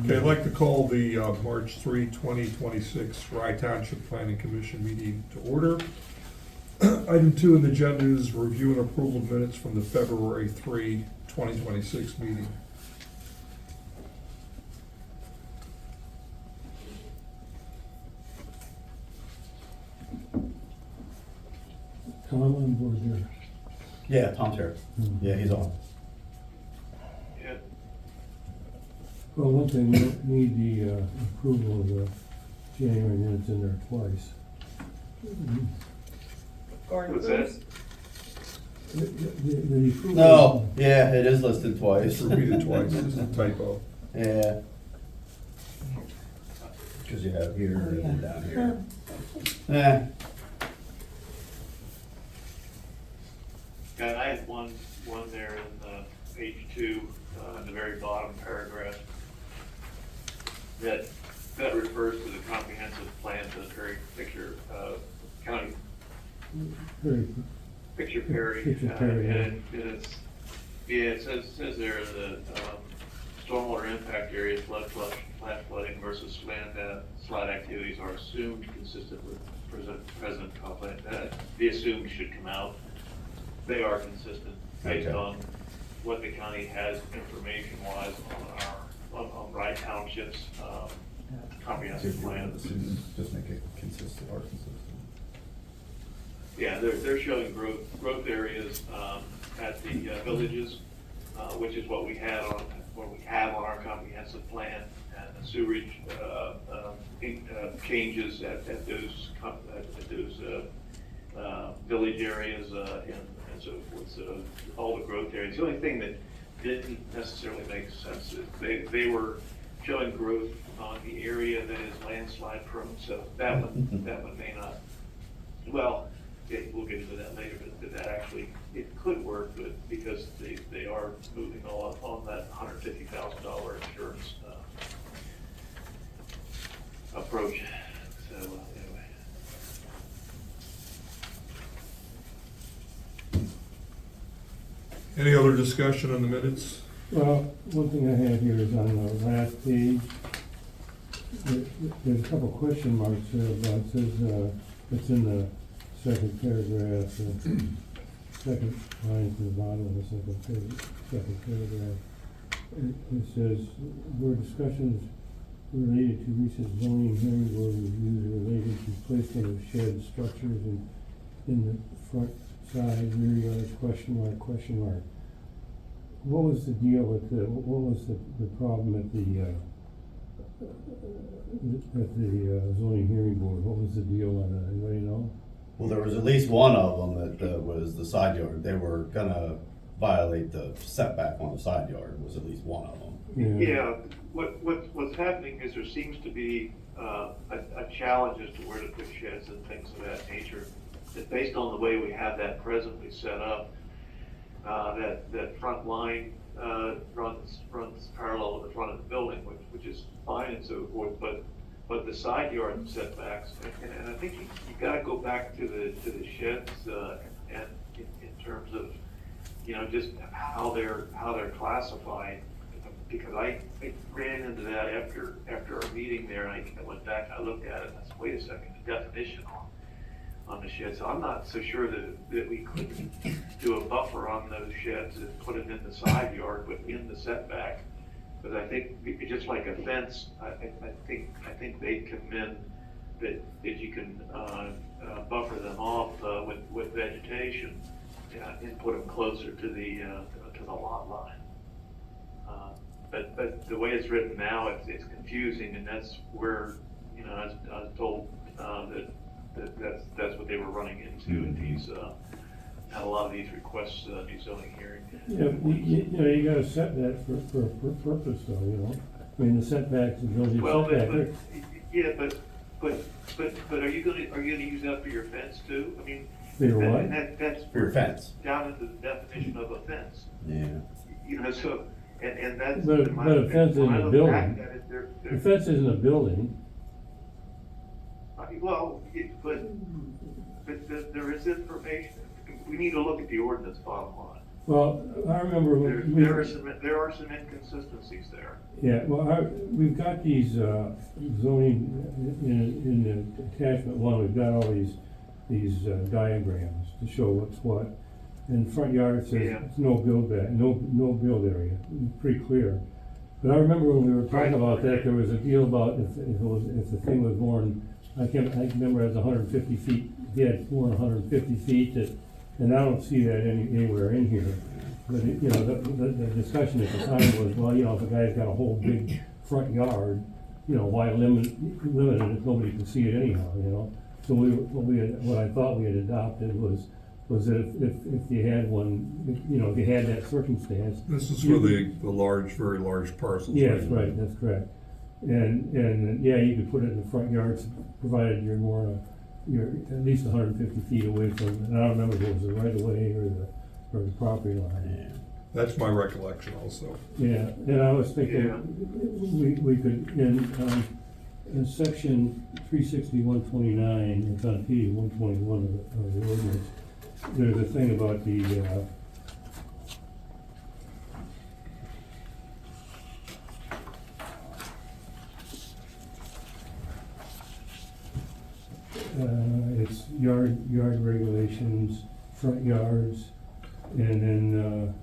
Okay, I'd like to call the March 3, 2026 Rye Township Planning Commission meeting to order. Item 2 on the agenda is review and approval of minutes from the February 3, 2026 meeting. Tom on board here. Yeah, Tom's here. Yeah, he's on. Well, one thing, we don't need the approval of the January minutes in there twice. Gordon What's that? Bruce? The approval. No, yeah, it is listed It's twice. repeated twice, this is a typo. Yeah. Because you have here and then down here. Eh, And I had one there in page 2, in the very bottom paragraph, that refers to the comprehensive plan, to the very picture, county Very, picture Perry. Picture Perry, yeah. And it's, yeah, it says there the stormwater impact area flash flooding versus landslide activities are assumed consistent with present complaint. The assumed should come out. They are consistent based Okay. on what the county has information-wise on Rye Township's comprehensive plan. just make it consistent or consistent. Yeah, they're showing growth areas at the villages, which is what we have on our comprehensive plan, and the sewerage changes at those village areas and so forth. So all the growth areas. The only thing that didn't necessarily make sense is they were showing growth on the area that is landslide prone. So that one may not. Well, we'll get into that later, but that actually, it could work, but because they are moving on that $150,000 insurance approach. So anyway. Any other discussion on the minutes? well, one thing I have here is on the last page, there's a couple question marks there, but it says, it's in the second paragraph, second line from the bottom of the second paragraph. It says, were discussions related to recent zoning hearing board reviews related to placement of shed structures in the front side, rear yard, question mark. What was the deal with what was the problem at the zoning hearing board? What was the deal on that? Anybody know? Well, there was at least one of them that was the side yard. They were gonna violate the setback on the side yard, was at least one of them. Yeah, what's happening is there seems to be a challenge as to where to put sheds and things of that nature. That based on the way we have that presently set up, that front line runs parallel with the front of the building, which is fine and so forth, but the side yard setbacks, and I think you gotta go back to the sheds and in terms of, just how they're classified. Because I ran into that after our meeting there, and I went back, I looked at it, and I said, wait a second, the definition on the shed. So I'm not so sure that we could do a buffer on those sheds and put them in the side yard, but in the setback. But I think, just like a fence, I think they commend that you can buffer them off with vegetation and put them closer to the lot line. But the way it's written now, it's confusing, and that's where, I was told that's what they were running into in these, had a lot of these requests, these zoning hearings. Yeah, you gotta set that for a purpose though, I mean, the setbacks, the building Well, setback. yeah, but are you gonna use that for your fence too? I mean. For your what? And that's. For your fence. Down into the definition of a fence. Yeah. So, and that's. But a fence isn't a building. They're, The fence isn't a building. well, but there is information. We need to look at the ordinance bottom line. Well, I remember when we. There are some inconsistencies there. Yeah, well, we've got these, zoning, in the attachment one, we've got all these diagrams to show what's what. And front yard says Yeah. it's no build back, no build area, pretty clear. But I remember when we were talking about that, there was a deal about if the thing was more than, I remember it was 150 feet, if you had more than 150 feet, and I don't see that anywhere in here. But, you know, the discussion at the time was, well, you know, if a guy's got a whole big front yard, you know, why limit it if nobody can see it anyhow, you know? So what I thought we had adopted was that if you had one, you know, if you had that circumstance. This is for the large, very large parcels. Yes, right, that's correct. And, yeah, you could put it in the front yards, provided you're at least 150 feet away from, and I don't remember if it was the right of way or the property line. That's my recollection also. Yeah, and I was thinking, we could, in section 36129, it's on page 121 of the ordinance, there's a thing about the, it's yard regulations, front yards, and then,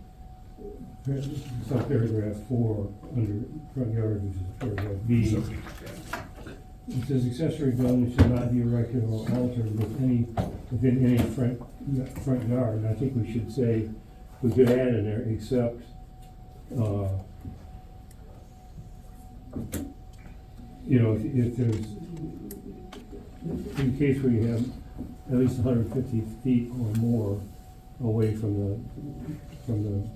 subparagraph 4 under front yard, which is paragraph B. It says accessory buildings should not be erected or altered within any front yard, and I think we should say, we could add in there, except, you know, if there's, in case where you have at least 150 feet or more away from the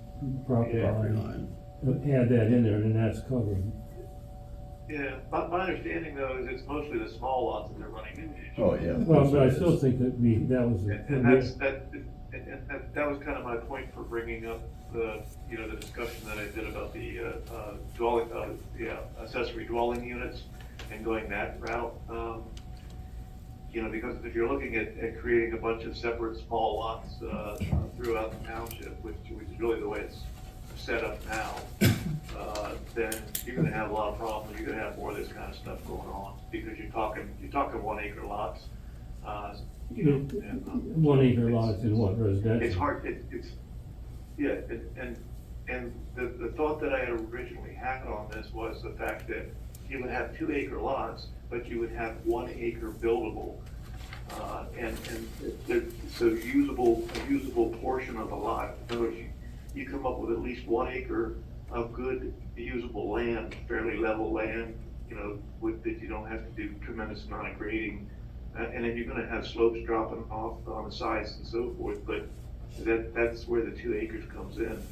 property line, add that in there, and that's covered. Yeah, my understanding though is it's mostly the small lots that they're running into. Oh, yeah. Well, but I still think that that was. And that was kind of my point for bringing up the discussion that I did about the accessory dwelling units and going that route. Because if you're looking at creating a bunch of separate small lots throughout the township, which is really the way it's set up now, then you're gonna have a lot of problems. You're gonna have more of this kind of stuff going on because you're talking 1 acre lots. And, 1 acre lots in what, residential? It's hard. And the thought that I had originally had on this was the fact that you would have 2 acre lots, but you would have 1 acre buildable, so a usable portion of the lot. In other words, you come up with at least 1 acre of good usable land, fairly level land, that you don't have to do tremendous amount of grading. And then you're gonna have slopes dropping off on the sides and so forth, but that's where the 2 acres comes in.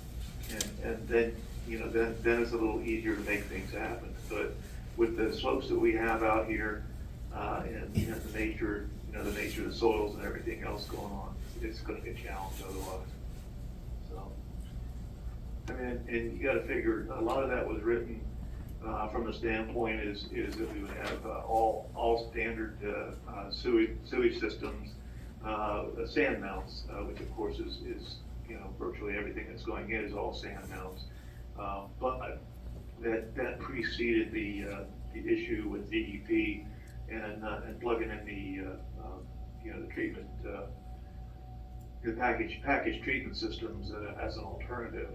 And then, then it's a little easier to make things happen. But with the slopes that we have out here, and the nature of the soils and everything else going on, it's gonna be a challenge otherwise. So, I mean, and you gotta figure, a lot of that was written from the standpoint is that we would have all standard sewage systems, sand mounts, which of course is virtually everything that's going in is all sand mounts. But that preceded the issue with DEP and plugging in the treatment, the package treatment systems as an alternative.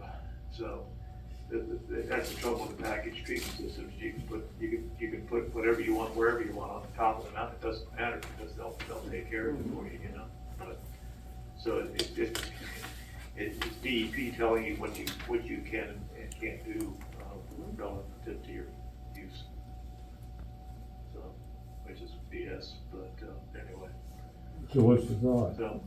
So that's the trouble with the package treatment systems. You can put whatever you want wherever you want on the top of the mountain. It doesn't matter because they'll take care of it for you, But so it's DEP telling you what you can and can't do relative to your use. So, which is BS, but anyway. So what's the thought? So,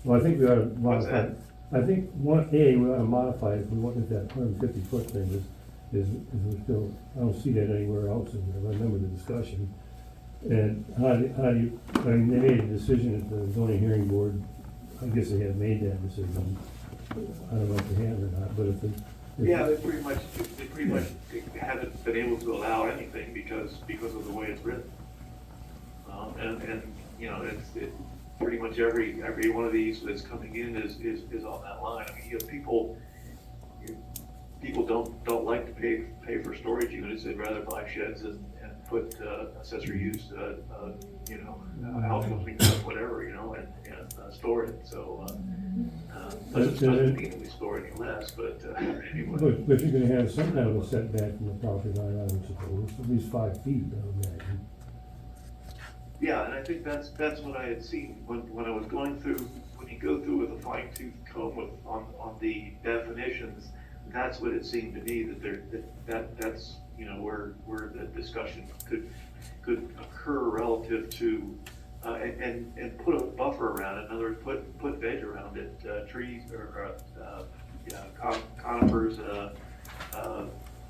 Well, I think we ought to what's modify. that? I think we ought to modify it if we want, if that 150 foot thing is we're still, I don't see that anywhere else in there. I remember the discussion. And how do you, I mean, they made a decision at the zoning hearing board. I guess they have made that decision. I don't know if they have or not, but if Yeah, they pretty much haven't been able to allow anything because of the way it's written. pretty much every one of these that's coming in is on that line. I mean, you know, people don't like to pay for storage units. They'd rather buy sheds and put accessory use, you know, outbuildings, whatever, you know, and store it. So doesn't mean that we store any less, but anyway. But you're gonna have some kind of a setback from the property line, I would suppose, at least 5 feet, I would imagine. Yeah, and I think that's what I had seen when I was going through, when you go through with a fine tooth comb on the definitions, that's what it seemed to me, that's, you know, where the discussion could occur relative to, and put a buffer around it. In other words, put veg around it, trees or, conifers,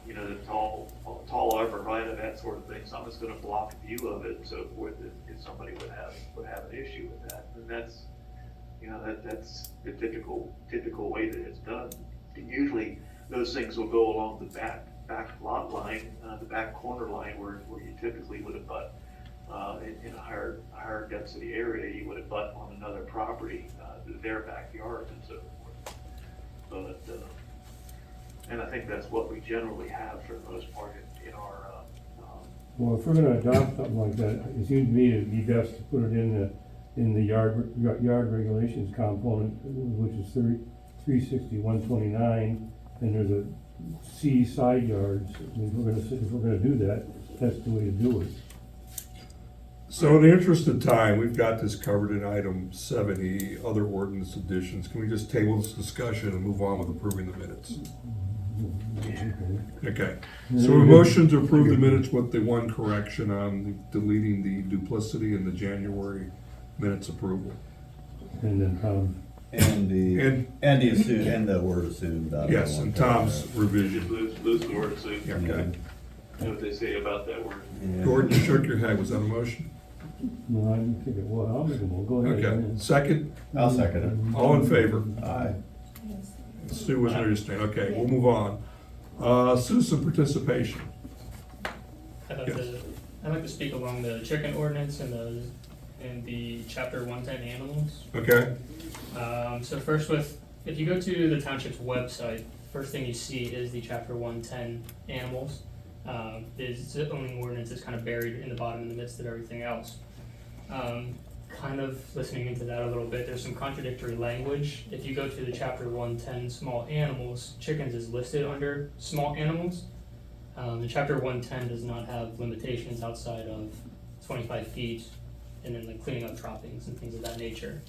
you know, the tall arborvitae, that sort of thing, something that's gonna block view of it and so forth, if somebody would have an issue with that. And that's, you know, that's the typical way that it's done. And usually, those things will go along the back lot line, the back corner line where you typically would abut, in a higher density area, you would abut on another property, their backyard and so forth. But, and I think that's what we generally have for the most part in our, Well, if we're gonna adopt something like that, it seems to me it'd be best to put it in the yard regulations component, which is 360-129, and there's a C side yards. I mean, if we're gonna do that, that's the way to do it. So in the interest of time, we've got this covered in item 70, other ordinance additions. Can we just table this discussion and move on with approving the minutes? Okay, so a motion to approve the minutes with the one correction on deleting the duplicity in the January minutes approval. And then And the word assumed. out of Yes, one and Tom's paragraph. revision. lose the word, so you Yeah, know okay. what they say about that word. Yeah. Gordon, you shook your head. Was that a motion? no, I didn't think it was. I'll make a motion. Go ahead. Okay, second, I'll second all in favor? it. Aye. Sue was understanding. Okay, we'll move on. Citizen participation. I'd like to speak along the chicken ordinance and the chapter 110 animals. Okay, So first if you go to the township's website, first thing you see is the chapter 110 animals. The zoning ordinance is kind of buried in the bottom in the midst of everything else. Kind of listening into that a little bit, there's some contradictory language. If you go to the chapter 110 small animals, chickens is listed under small animals. The chapter 110 does not have limitations outside of 25 feet and then like cleaning up droppings and things of that nature.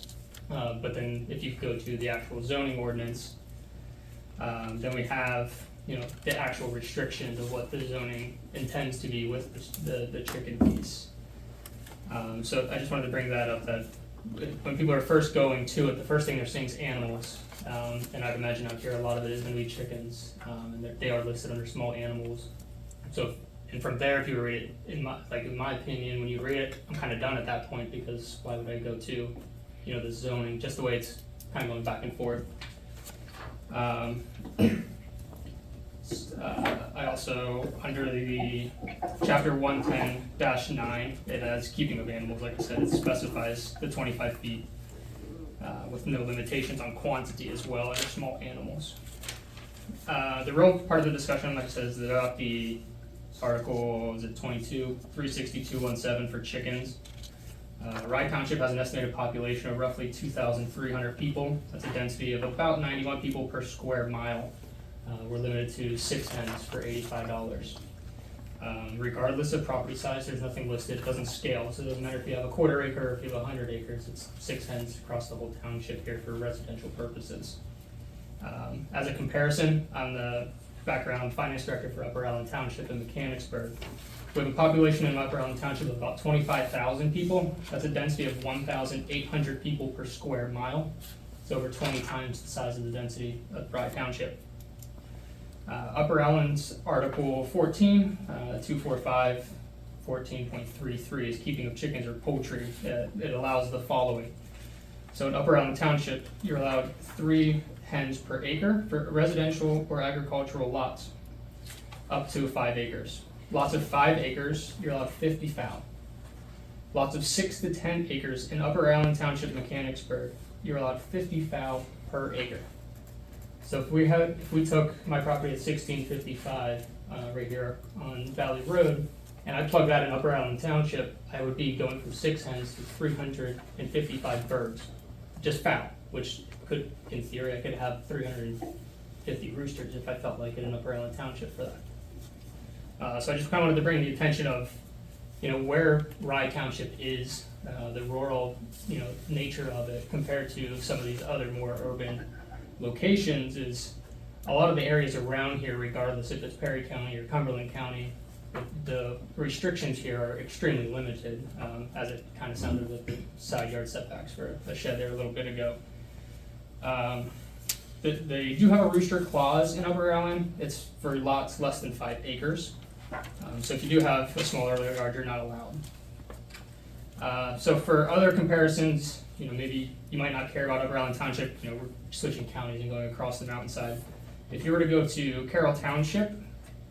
But then if you go to the actual zoning ordinance, then we have, you know, the actual restrictions of what the zoning intends to be with the chicken piece. So I just wanted to bring that up, that when people are first going to it, the first thing they're seeing is animals. And I'd imagine out here a lot of it is gonna be chickens, and they are listed under small animals. So, and from there, if you read it, in my opinion, when you read it, I'm kinda done at that point, because why would I go to, you know, the zoning, just the way it's kinda going back and forth. I also, under the chapter 110-9, it has keeping of animals, like I said, it specifies the 25 feet with no limitations on quantity as well under small animals. The real part of the discussion, like I said, is about the article, is it 22, 36217 for chickens. Rye Township has an estimated population of roughly 2,300 people. That's a density of about 91 people per square mile. We're limited to 6 hens for $85. Regardless of property size, there's nothing listed, it doesn't scale, so it doesn't matter if you have a quarter acre or if you have 100 acres, it's 6 hens across the whole township here for residential purposes. As a comparison, I'm the background finance director for Upper Allen Township in Mechanicsburg. We have a population in Upper Allen Township of about 25,000 people. That's a density of 1,800 people per square mile. It's over 20 times the size of the density of Rye Township. Upper Allen's Article 14, 245, 14.33 is keeping of chickens or poultry. It allows the following. So in Upper Allen Township, you're allowed 3 hens per acre for residential or agricultural lots, up to 5 acres. Lots of 5 acres, you're allowed 50 fowl. Lots of 6 to 10 acres in Upper Island Township, Mechanicsburg, you're allowed 50 fowl per acre. So if we took my property at 1655, right here on Valley Road, and I plug that in Upper Island Township, I would be going from 6 hens to 355 birds, just fowl, which could, in theory, I could have 350 roosters if I felt like it in Upper Island Township for that. So I just kind of wanted to bring the attention of, where Rye Township is, the rural, nature of it compared to some of these other more urban locations is a lot of the areas around here, regardless if it's Perry County or Cumberland County, the restrictions here are extremely limited, as it kind of sounded with the side yard setbacks for a shed there a little bit ago. They do have a rooster clause in Upper Island. It's for lots less than 5 acres. So if you do have a smaller yard, you're not allowed. So for other comparisons, maybe you might not care about Upper Island Township. We're switching counties and going across the mountainside. If you were to go to Carroll Township,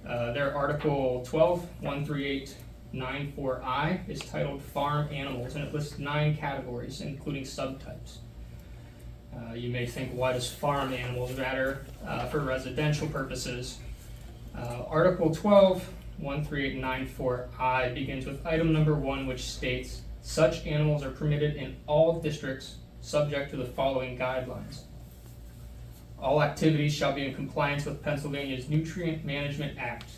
their Article 12-13894I is titled Farm Animals, and it lists 9 categories, including subtypes. You may think, why does farm animals matter for residential purposes? Article 12-13894I begins with item number 1, which states, such animals are permitted in all districts subject to the following guidelines. All activities shall be in compliance with Pennsylvania's Nutrient Management Act.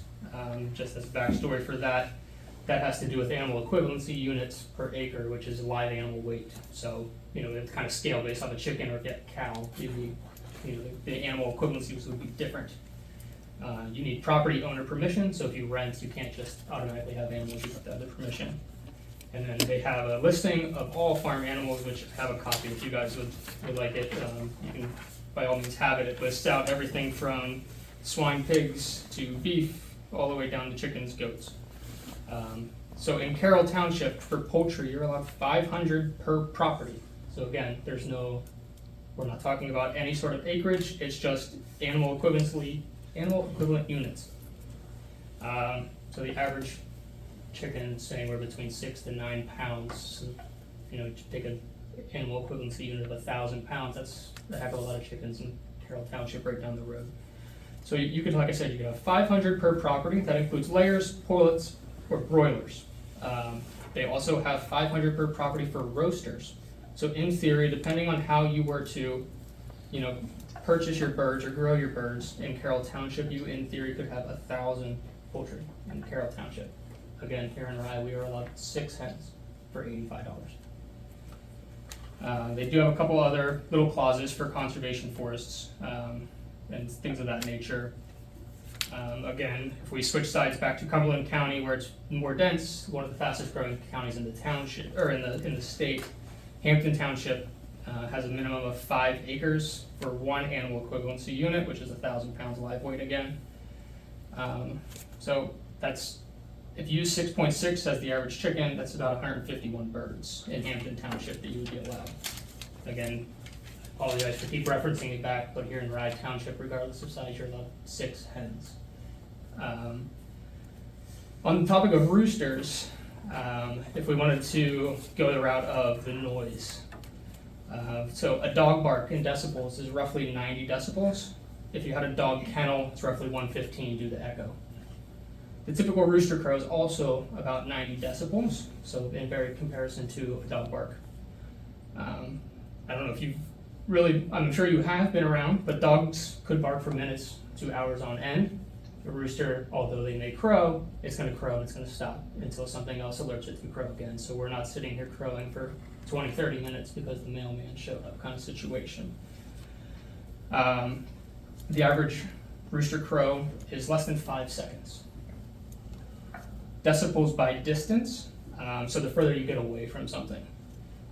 Just as a backstory for that, that has to do with animal equivalency units per acre, which is live animal weight. So, it's kind of scale based on a chicken or a cow. The animal equivalencies would be different. You need property owner permission, so if you rent, you can't just automatically have animals, you have to have the permission. And then they have a listing of all farm animals, which I have a copy if you guys would like it. You can by all means have it. It lists out everything from swine, pigs, to beef, all the way down to chickens, goats. So in Carroll Township, for poultry, you're allowed 500 per property. So again, we're not talking about any sort of acreage, it's just animal equivalent units. So the average chicken is anywhere between 6 to 9 pounds. So, take an animal equivalency unit of 1,000 pounds, that's a heck of a lot of chickens in Carroll Township right down the road. So you could, like I said, you could have 500 per property. That includes layers, pullets, or broilers. They also have 500 per property for roasters. So in theory, depending on how you were to, purchase your birds or grow your birds in Carroll Township, you in theory could have 1,000 poultry in Carroll Township. Again, here in Rye, we are allowed 6 hens for $85. They do have a couple other little clauses for conservation forests and things of that nature. Again, if we switch sides back to Cumberland County, where it's more dense, one of the fastest growing counties in the township or in the state, Hampton Township has a minimum of 5 acres for 1 animal equivalency unit, which is 1,000 pounds live weight again. So that's, if you use 6.6 as the average chicken, that's about 151 birds in Hampton Township that you would be allowed. Again, apologize for keep referencing it back, but here in Rye Township, regardless of size, you're allowed 6 hens. On the topic of roosters, if we wanted to go the route of the noise, so a dog bark in decibels is roughly 90 decibels. If you had a dog kennel, it's roughly 115 due to echo. The typical rooster crow is also about 90 decibels, so in very comparison to a dog bark. I don't know if you've really, I'm sure you have been around, but dogs could bark for minutes to hours on end. A rooster, although they may crow, it's going to crow and it's going to stop until something else alerts it to crow again. So we're not sitting here crowing for 20, 30 minutes because the mailman showed up kind of situation. The average rooster crow is less than 5 seconds. Decibels by distance, so the further you get away from something.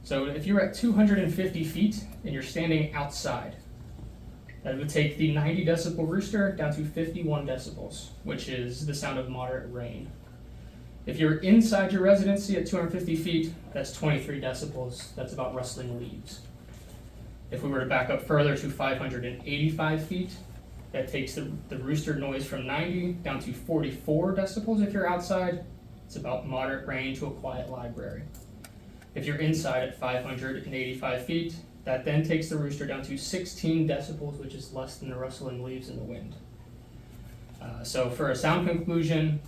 So if you're at 250 feet and you're standing outside, that would take the 90 decibel rooster down to 51 decibels, which is the sound of moderate rain. If you're inside your residency at 250 feet, that's 23 decibels, that's about rustling leaves. If we were to back up further to 585 feet, that takes the rooster noise from 90 down to 44 decibels if you're outside. It's about moderate rain to a quiet library. If you're inside at 585 feet, that then takes the rooster down to 16 decibels, which is less than the rustling leaves in the wind. So for a sound conclusion,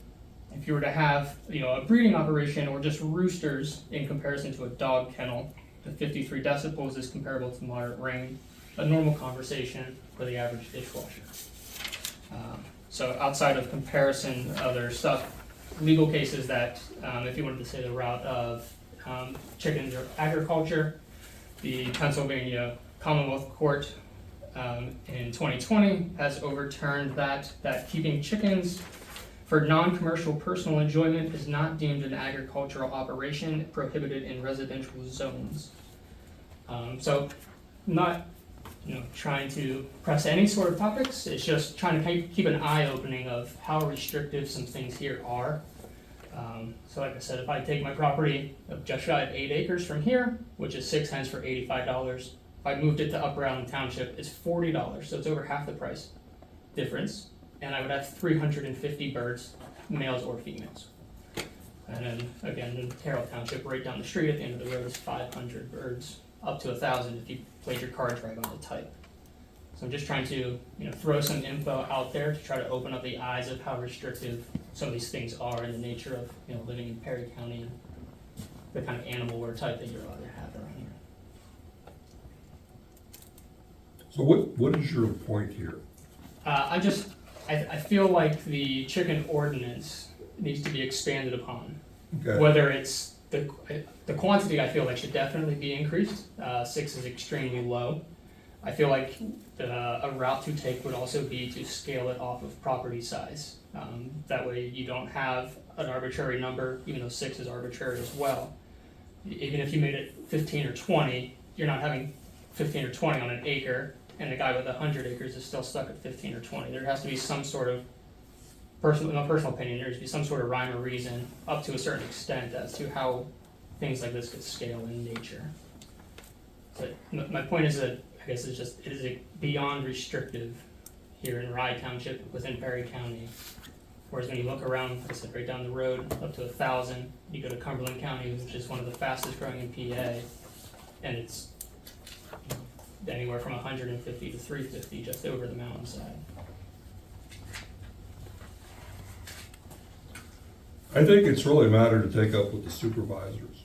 if you were to have, a breeding operation or just roosters in comparison to a dog kennel, the 53 decibels is comparable to moderate rain, a normal conversation for the average dishwasher. So outside of comparison, other stuff, legal cases that, if you wanted to say the route of chickens or agriculture, the Pennsylvania Commonwealth Court in 2020 has overturned that keeping chickens for non-commercial personal enjoyment is not deemed an agricultural operation prohibited in residential zones. So not trying to press any sort of topics, it's just trying to keep an eye opening of how restrictive some things here are. So like I said, if I take my property of just shy of 8 acres from here, which is 6 hens for $85, if I moved it to Upper Island Township, it's $40, so it's over half the price difference, and I would have 350 birds, males or females. And then again, in Carroll Township, right down the street at the end of the road is 500 birds, up to 1,000 if you played your card right on the type. So I'm just trying to throw some info out there to try to open up the eyes of how restrictive some of these things are and the nature of living in Perry County and the kind of animal or type that you're allowed to have around here. So what is your point here? I feel like the chicken ordinance needs to be expanded upon. Okay. Whether it's the quantity, I feel like should definitely be increased. 6 is extremely low. I feel like a route to take would also be to scale it off of property size. That way you don't have an arbitrary number, even though 6 is arbitrary as well. Even if you made it 15 or 20, you're not having 15 or 20 on an acre, and the guy with 100 acres is still stuck at 15 or 20. There has to be some sort of, in my personal opinion, there has to be some sort of rhyme or reason up to a certain extent as to how things like this could scale in nature. So my point is that I guess it is beyond restrictive here in Rye Township within Perry County. Whereas when you look around, like I said, right down the road, up to 1,000, you go to Cumberland County, which is one of the fastest growing in PA, and it's anywhere from 150 to 350 just over the mountainside. I think it's really a matter to take up with the supervisors.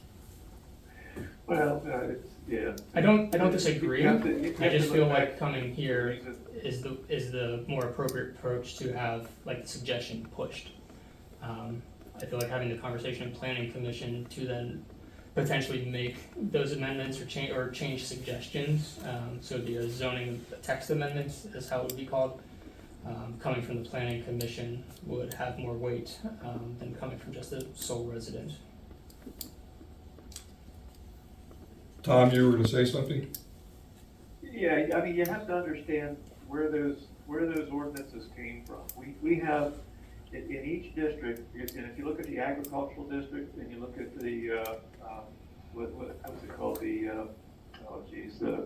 Well, yeah. I don't disagree. You I have to just look feel back like coming here reason. is the more appropriate approach to have like the suggestion pushed. I feel like having the conversation in planning commission to then potentially make those amendments or change suggestions. So it'd be a zoning text amendments is how it would be called. Coming from the planning commission would have more weight than coming from just a sole resident. Tom, you were gonna say something? Yeah, I mean, you have to understand where those ordinances came from. We have, in each district, and if you look at the agricultural district, and you look at the, what's it called, the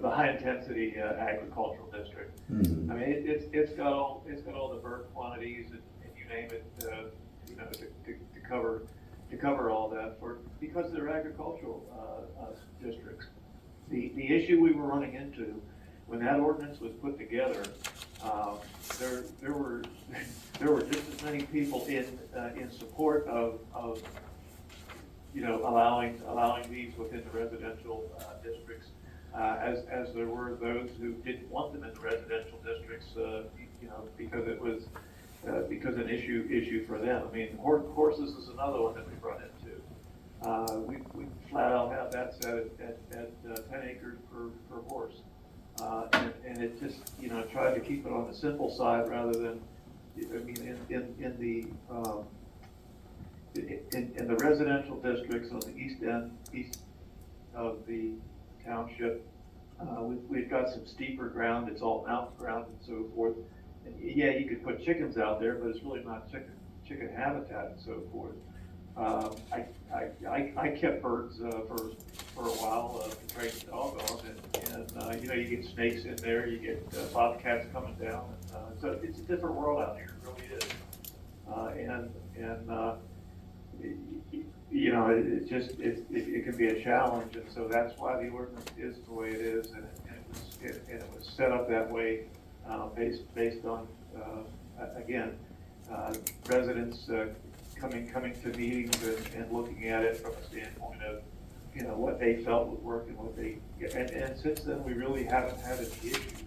high intensity agricultural district. Mhm. I mean, it's got all the bird quantities and you name it, to cover all that because they're agricultural districts. The issue we were running into when that ordinance was put together, there were just as many people in support of allowing these within the residential districts as there were those who didn't want them in the residential districts, because it was because an issue for them. I mean, horses is another one that we've run into. We flat out have that set at 10 acres per horse, and it just tried to keep it on the simple side rather than, I mean, in the residential districts on the east of the township, we've got some steeper ground. It's all mountain ground and so forth. And yeah, you could put chickens out there, but it's really not chicken habitat and so forth. I kept birds for a while to train the dog on, and you get snakes in there, you get bobcats coming down, and so it's a different world out here. It really is. it just, it can be a challenge, and so that's why the ordinance is the way it is, and it was set up that way, based on, again, residents, coming to meetings and looking at it from a standpoint of, you know, what they felt would work and what they, and since then, we really haven't had any issues.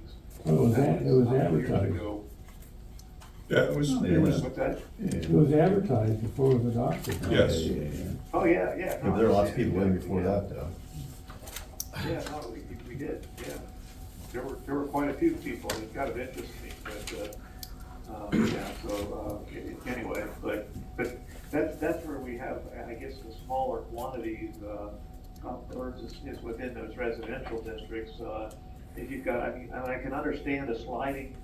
Oh, it was Years advertised. ago. Yeah, it was, What's that? It was advertised before it was adopted. Yes. Oh, yeah. Yeah, but there are lots of people in before Yeah. that, though. Yeah, no, we did, yeah. There were quite a few people, it kind of interested me, but, yeah, so, anyway, but that's where we have, I guess, the smaller quantities, of birds is within those residential districts. If you've got, I mean, I can understand a sliding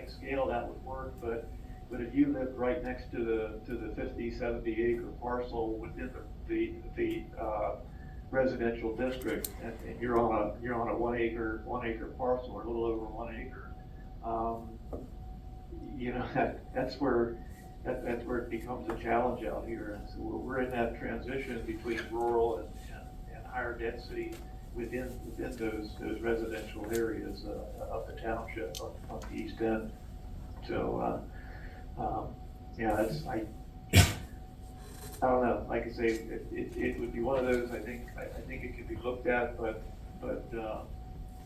scale, that would work, but if you lived right next to the 50, 70 acre parcel within the residential district, and you're on a 1 acre parcel, or a little over 1 acre, you know, that's where it becomes a challenge out here. And so we're in that transition between rural and higher density within those residential areas of the township on the east end. So, yeah, I don't know, like I say, it would be one of those, I think it could be looked at, but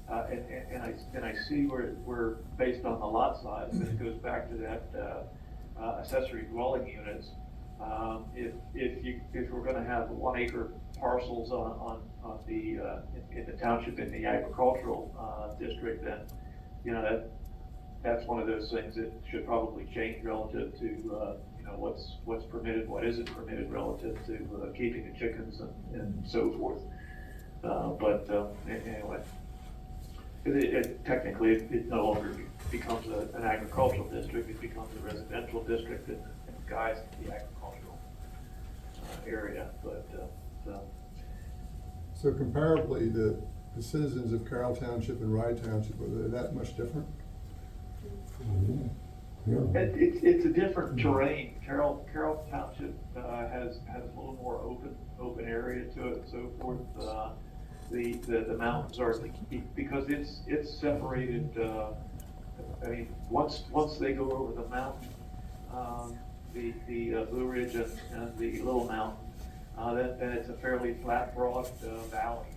and I see where based on the lot size, and it goes back to that, accessory dwelling units. If we're gonna have 1 acre parcels on the, in the township, in the agricultural, district, then, you know, that's one of those things that should probably change relative to, you know, what's permitted, what isn't permitted relative to, keeping the chickens and so forth. But anyway, technically, it no longer becomes an agricultural district, it becomes a residential district and guides the agricultural area, but, So comparably, the citizens of Carroll Township and Rye Township, are they that much different? Yeah. It's a different terrain. Carroll Township has a little more open area to it and so forth. The mountains are, because it's separated, I mean, once they go over the mountain, the Blue Ridge and the Little Mountain, then it's a fairly flat, broad valley.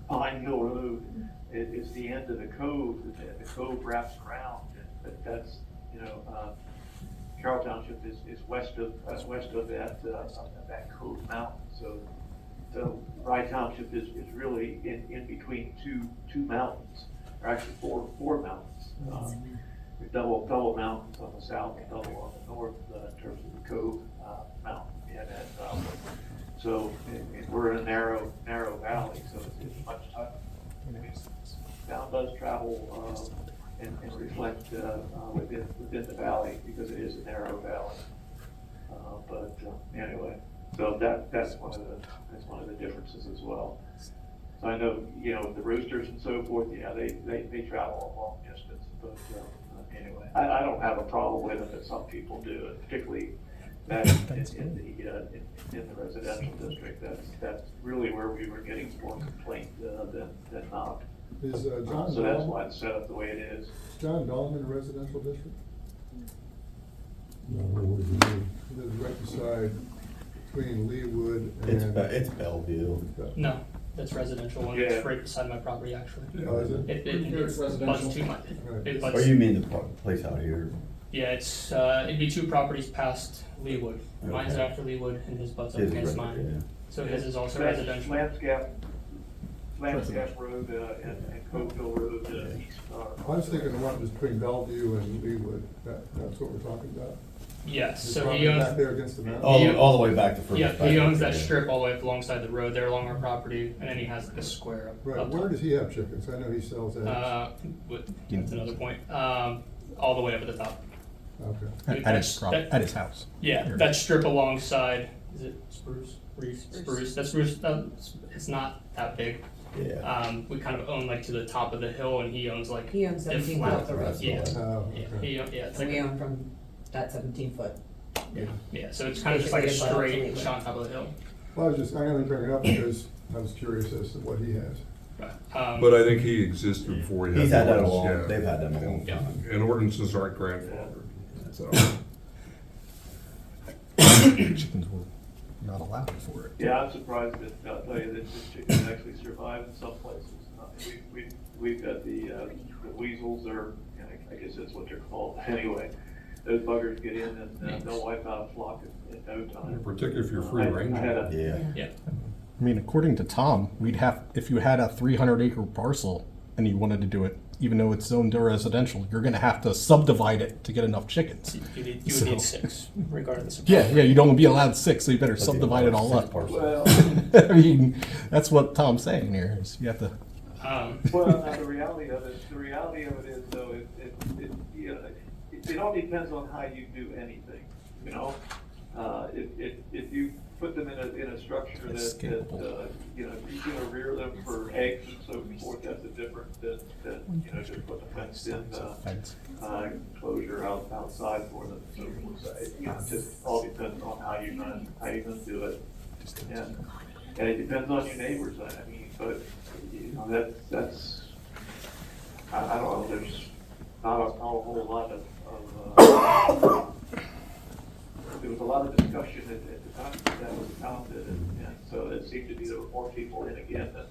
Pine Hill Road is the end of the cove, and the cove wraps around, but that's, you know, Carroll Township is west of that cove mountain, so Rye Township is really in between two mountains, or actually four mountains. Double mountains on the south and double on the north, in terms of the cove mountain, and so we're in a narrow valley, so it's much tougher. I mean, sound does travel and reflect within the valley, because it is a narrow valley. But anyway, so that's one of the differences as well. So I know, you know, the roosters and so forth, yeah, they travel a long distance, but anyway, I don't have a problem with it, but some people do, and particularly that in the residential district, that's really where we were getting more complaint than not. Is John So that's Dahlman, why it's set up the way it is. John Dahlman a residential district? No, what was the name? It is right beside, between Leewood It's, and. it's Bellevue. No, that's residential one, Yeah. it's right beside my property, actually. Oh, is it? It butts to my, it Or butts, you mean the place out here? yeah, it's, it'd be 2 properties past Leewood. Mine's Okay. after Leewood, and his butts up His is against right, mine. yeah. So his is also That's residential. Lambs Gap Road and Coveville Road east. I was thinking the one was between Bellevue and Leewood, that's what we're talking about. Yes, The so property he owns, back there against the mountain. All the way back to first. yeah, back he up owns that there. strip all the way up alongside the road there along our property, and then he has like a square up. Right, up where top. does he have chickens? I know he sells eggs. That's another point, all the way up at the top. Okay. At his house. Yeah, Here. that strip alongside, is it Spruce? Spruce, that's Spruce, it's not that big. Yeah. We kind of own like to the top of the hill, and he owns like. He owns the 17 flat- foot of the road. Yeah, Oh, yeah, okay. yeah, it's And we like, own from that 17 foot Yeah, so it's kind of just like a straight shot on top of the hill. Well, I'm gonna bring it up because I was curious as to what he has. But I think he existed before he had. He's had that a ordinance, long, yeah. they've had them a long Yeah. time. And ordinances aren't grandfathered, so. Chickens were not allowed for it. Yeah, I'm surprised that, I'll tell you, that this chicken actually survived in some places. We've got the weasels, or, I guess that's what they're called, anyway. Those buggers get in and they'll wipe out a flock in no time. Particularly if you're free range. I had a, Yeah. Yeah, I mean, according to Tom, we'd have, if you had a 300-acre parcel and you wanted to do it, even though it's zoned residential, you're going to have to subdivide it to get enough chickens. You would So- need 6, regardless of. Yeah, you don't be allowed 6, so you better But the subdivide it all six up. parcels. well, I mean, that's what Tom's saying here. Is you have to. well, now the reality of it is though, it all depends on how you do anything, you know? If you put them in a structure It's that, scalable. you're gonna rear them for eggs and so forth, that's a different than, just putting a fenced in, enclosure outside for them. So, it just all depends on how you're gonna do it. And it depends on your neighbors, I mean, but, that's, I don't know, there's not a whole lot of, there was a lot of discussion at the time that was founded, and so it seemed to be there were more people in again than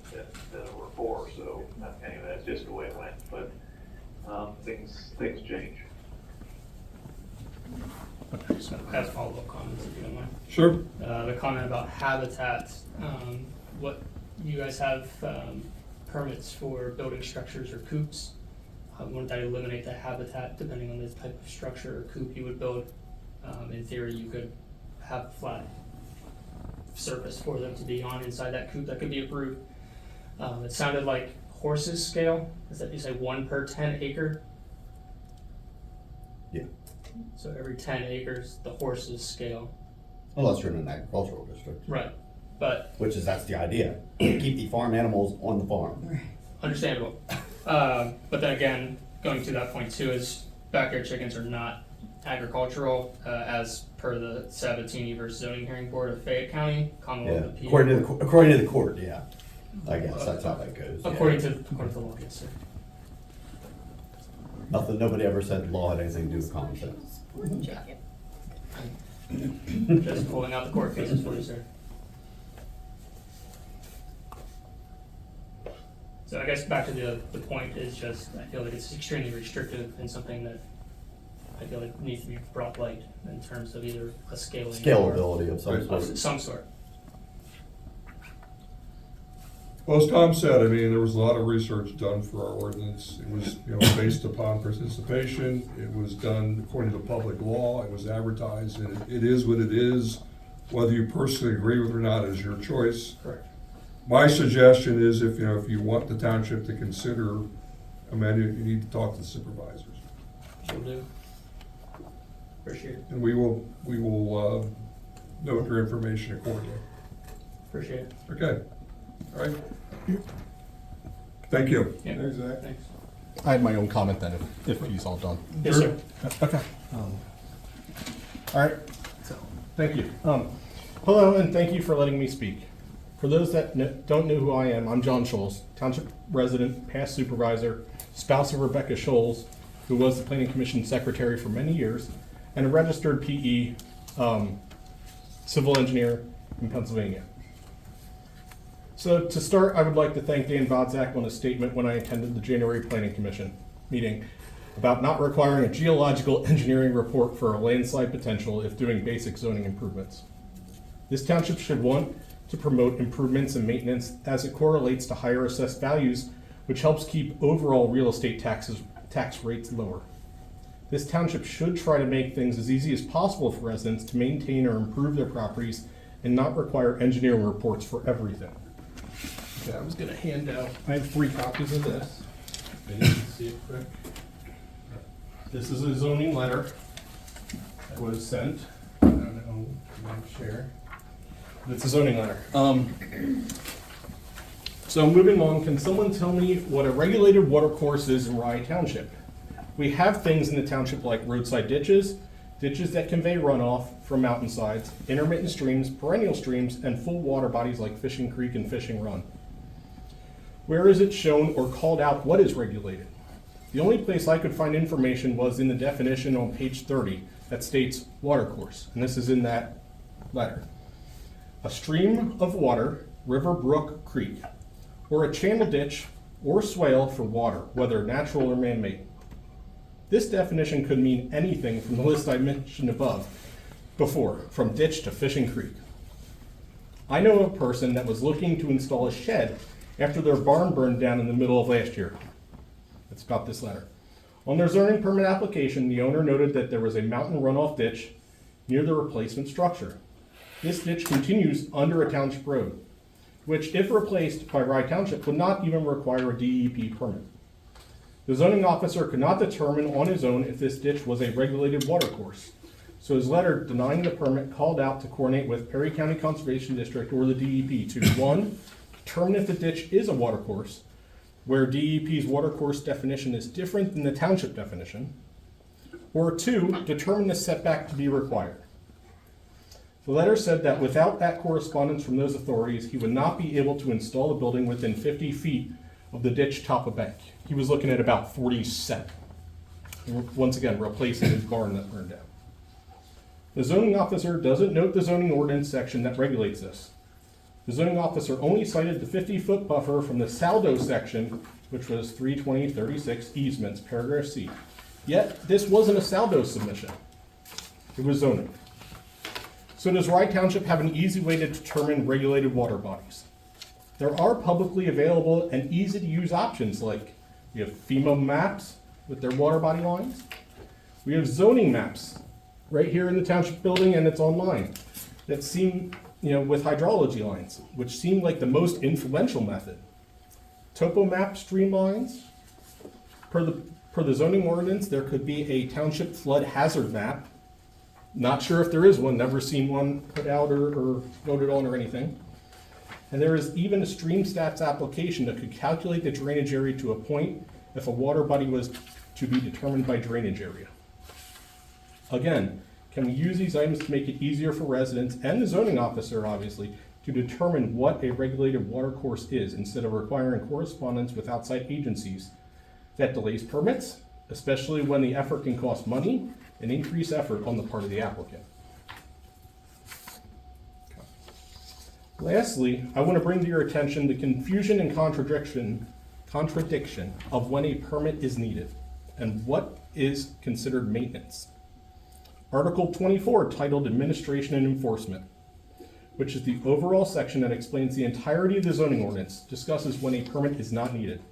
there were for, so, anyway, that's just the way it went, but, things change. so I have follow-up comments if you don't mind. Sure. The comment about habitat, what, you guys have, permits for building structures or coops. Wouldn't that eliminate the habitat depending on the type of structure or coop you would build? In theory, you could have a flat surface for them to be on inside that coop that could be approved. It sounded like horses scale, is that, you say 1 per 10 acre? Yeah. So every 10 acres, the horses scale. Unless you're in an agricultural district, Right, but which is, that's the idea. Keep the farm animals on the farm. understandable. But then again, going to that point too, is backyard chickens are not agricultural, as per the Sabatini versus Zoning Hearing Board of Fayette County, Yeah, Commonwealth of PA. according to the court, yeah. I guess that's how that goes. yeah. According to the law, yes, sir. Nobody ever said law had anything to do with common sense. Just pulling out the court cases for you, sir. So I guess back to the point is just, I feel like it's extremely restrictive and something that I feel like needs to be brought light in terms of either a scaling. Scalability of some Or sort. of some sort. Well, as Tom said, I mean, there was a lot of research done for our ordinance. It was, based upon participation. It was done according to public law. It was advertised, and it is what it is. Whether you personally agree with it or not is your choice. Correct. My suggestion is if you want the township to consider amending, you need to talk to the supervisors. Will do. Appreciate it. And we will note your information accordingly. Appreciate it. Okay, all right. Thank you. Yeah. There's that. Thanks. I had my own comment then, if he's all done. Yes, sir. Okay. All right. So, thank you. Hello, and thank you for letting me speak. For those that don't know who I am, I'm John Schulze, township resident, past supervisor, spouse of Rebecca Schulze, who was the Planning Commission secretary for many years, and a registered PE civil engineer in Pennsylvania. So to start, I would like to thank Dan Bodzak on his statement when I attended the January Planning Commission meeting about not requiring a geological engineering report for a landslide potential if doing basic zoning improvements. This township should want to promote improvements and maintenance as it correlates to higher assessed values, which helps keep overall real estate tax rates lower. This township should try to make things as easy as possible for residents to maintain or improve their properties and not require engineering reports for everything. Okay, I was gonna hand out, I have 3 copies of this. If you can see it quick. This is a zoning letter that was sent. I don't know, can I share? It's a zoning letter. So moving on, can someone tell me what a regulated water course is in Rye Township? We have things in the township like roadside ditches, ditches that convey runoff from mountainsides, intermittent streams, perennial streams, and full water bodies like Fishing Creek and Fishing Run. Where is it shown or called out what is regulated? The only place I could find information was in the definition on page 30 that states watercourse, and this is in that letter. A stream of water, river, brook, creek, or a channel ditch or swale for water, whether natural or man-made. This definition could mean anything from the list I mentioned before, from ditch to Fishing Creek. I know a person that was looking to install a shed after their barn burned down in the middle of last year. It's about this letter. On their zoning permit application, the owner noted that there was a mountain runoff ditch near the replacement structure. This ditch continues under a township road, which, if replaced by Rye Township, would not even require a DEP permit. The zoning officer could not determine on his own if this ditch was a regulated watercourse, so his letter denying the permit called out to coordinate with Perry County Conservation District or the DEP to 1, determine if the ditch is a watercourse, where DEP's watercourse definition is different than the township definition, or 2, determine the setback to be required. The letter said that without that correspondence from those authorities, he would not be able to install a building within 50 feet of the ditch top of bank. He was looking at about 47. Once again, replacing his barn that burned down. The zoning officer doesn't note the zoning ordinance section that regulates this. The zoning officer only cited the 50-foot buffer from the SALDO section, which was 32036 easements, paragraph C. Yet, this wasn't a SALDO submission. It was zoning. So does Rye Township have an easy way to determine regulated water bodies? There are publicly available and easy to use options like we have FEMA maps with their water body lines. We have zoning maps right here in the township building, and it's online, that seem, with hydrology lines, which seem like the most influential method. Topo map streamlines. Per the zoning ordinance, there could be a township flood hazard map. Not sure if there is one, never seen one put out or voted on or anything. And there is even a stream stats application that could calculate the drainage area to a point if a water body was to be determined by drainage area. Again, can we use these items to make it easier for residents and the zoning officer, obviously, to determine what a regulated water course is instead of requiring correspondence with outside agencies that delays permits, especially when the effort can cost money and increase effort on the part of the applicant. Lastly, I want to bring to your attention the confusion and contradiction of when a permit is needed and what is considered maintenance. Article 24, titled Administration and Enforcement, which is the overall section that explains the entirety of the zoning ordinance, discusses when a permit is not needed.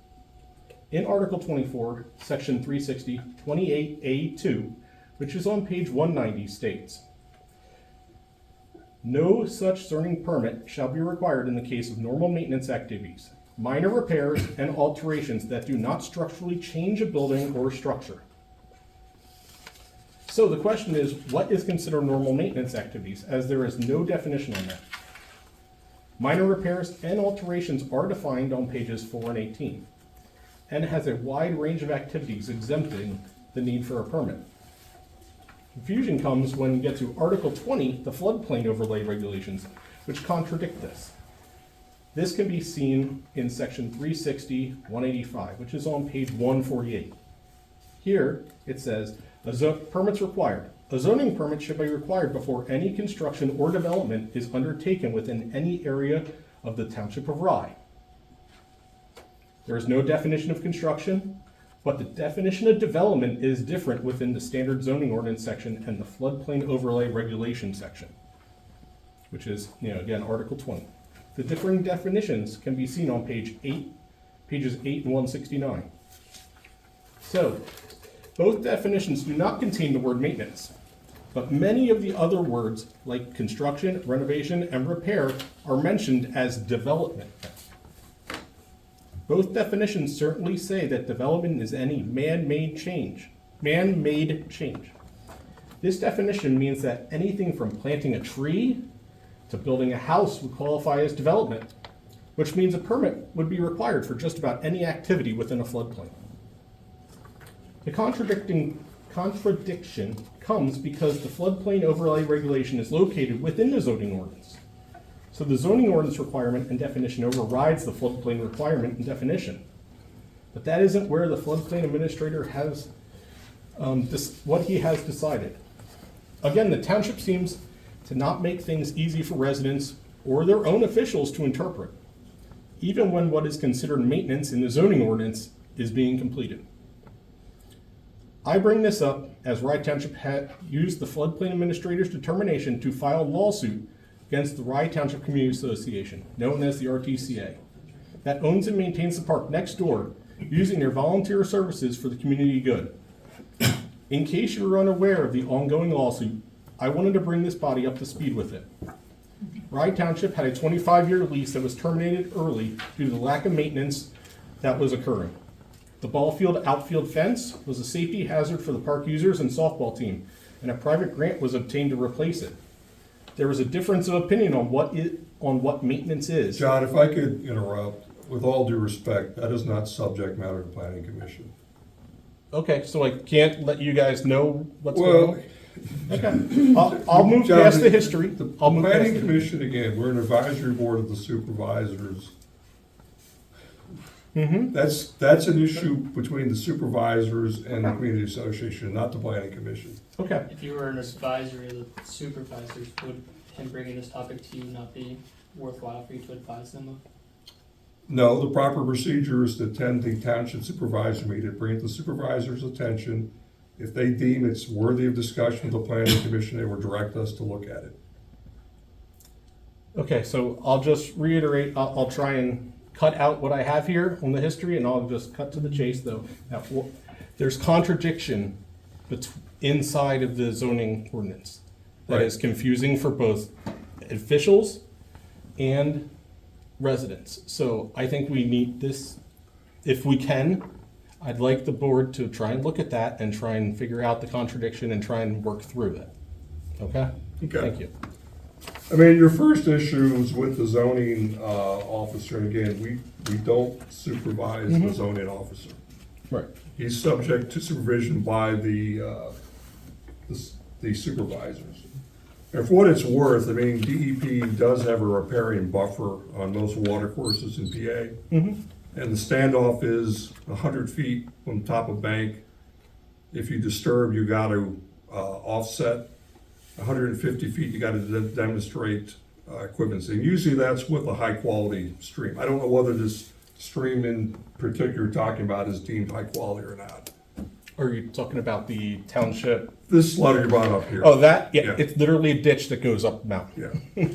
In Article 24, Section 360, 28A2, which is on page 190, states, no such zoning permit shall be required in the case of normal maintenance activities, minor repairs, and alterations that do not structurally change a building or structure. So the question is, what is considered normal maintenance activities, as there is no definition on that? Minor repairs and alterations are defined on pages 4 and 18, and has a wide range of activities exempting the need for a permit. Confusion comes when you get to Article 20, the floodplain overlay regulations, which contradict this. This can be seen in Section 360, 185, which is on page 148. Here, it says, permits required. A zoning permit should be required before any construction or development is undertaken within any area of the Township of Rye. There is no definition of construction, but the definition of development is different within the standard zoning ordinance section and the floodplain overlay regulation section, which is, again, Article 20. The differing definitions can be seen on pages 8 and 169. So, both definitions do not contain the word maintenance, but many of the other words, like construction, renovation, and repair, are mentioned as development. Both definitions certainly say that development is any man-made change. This definition means that anything from planting a tree to building a house would qualify as development, which means a permit would be required for just about any activity within a floodplain. The contradiction comes because the floodplain overlay regulation is located within the zoning ordinance. So the zoning ordinance requirement and definition overrides the floodplain requirement and definition. But that isn't where the floodplain administrator has, what he has decided. Again, the township seems to not make things easy for residents or their own officials to interpret, even when what is considered maintenance in the zoning ordinance is being completed. I bring this up as Rye Township had used the floodplain administrator's determination to file a lawsuit against the Rye Township Community Association, known as the RTCA, that owns and maintains the park next door, using their volunteer services for the community good. In case you were unaware of the ongoing lawsuit, I wanted to bring this body up to speed with it. Rye Township had a 25-year lease that was terminated early due to the lack of maintenance that was occurring. The ball field outfield fence was a safety hazard for the park users and softball team, and a private grant was obtained to replace it. There was a difference of opinion on what maintenance is. John, if I could interrupt, with all due respect, that is not subject matter of the planning commission. Okay, so I can't let you guys know what's Well, going on? Okay, I'll move John, past the history. The I'll move past planning it. commission, again, we're an advisory board of the supervisors. Mm-hmm. That's an issue between the supervisors and the community association, not the planning commission. Okay, If you were an advisory of the supervisors, would him bringing this topic to you not be worthwhile for you to advise them of? No, the proper procedure is to attend the township supervisor meeting, bring it to the supervisor's attention. If they deem it's worthy of discussion with the planning commission, they will direct us to look at it. okay, so I'll just reiterate, I'll try and cut out what I have here on the history, and I'll just cut to the chase, though. Now, there's contradiction inside of the zoning ordinance that Right. is confusing for both officials and residents. So I think we need this, if we can, I'd like the board to try and look at that and try and figure out the contradiction and try and work through it. Okay? Okay. Thank you. I mean, your first issue is with the zoning officer, and again, we don't supervise the zoning officer. Right. He's subject to supervision by the supervisors. And for what it's worth, I mean, DEP does have a riparian buffer on most water courses in PA. Mm-hmm. And the standoff is 100 feet from top of bank. If you disturb, you got to offset. 150 feet, you got to demonstrate equivalency. And usually that's with a high-quality stream. I don't know whether this stream in particular you're talking about is deemed high quality or not. Are you talking about the township? This letter you brought up here. Oh, that? Yeah, Yeah. it's literally a ditch that goes up the mountain. Yeah.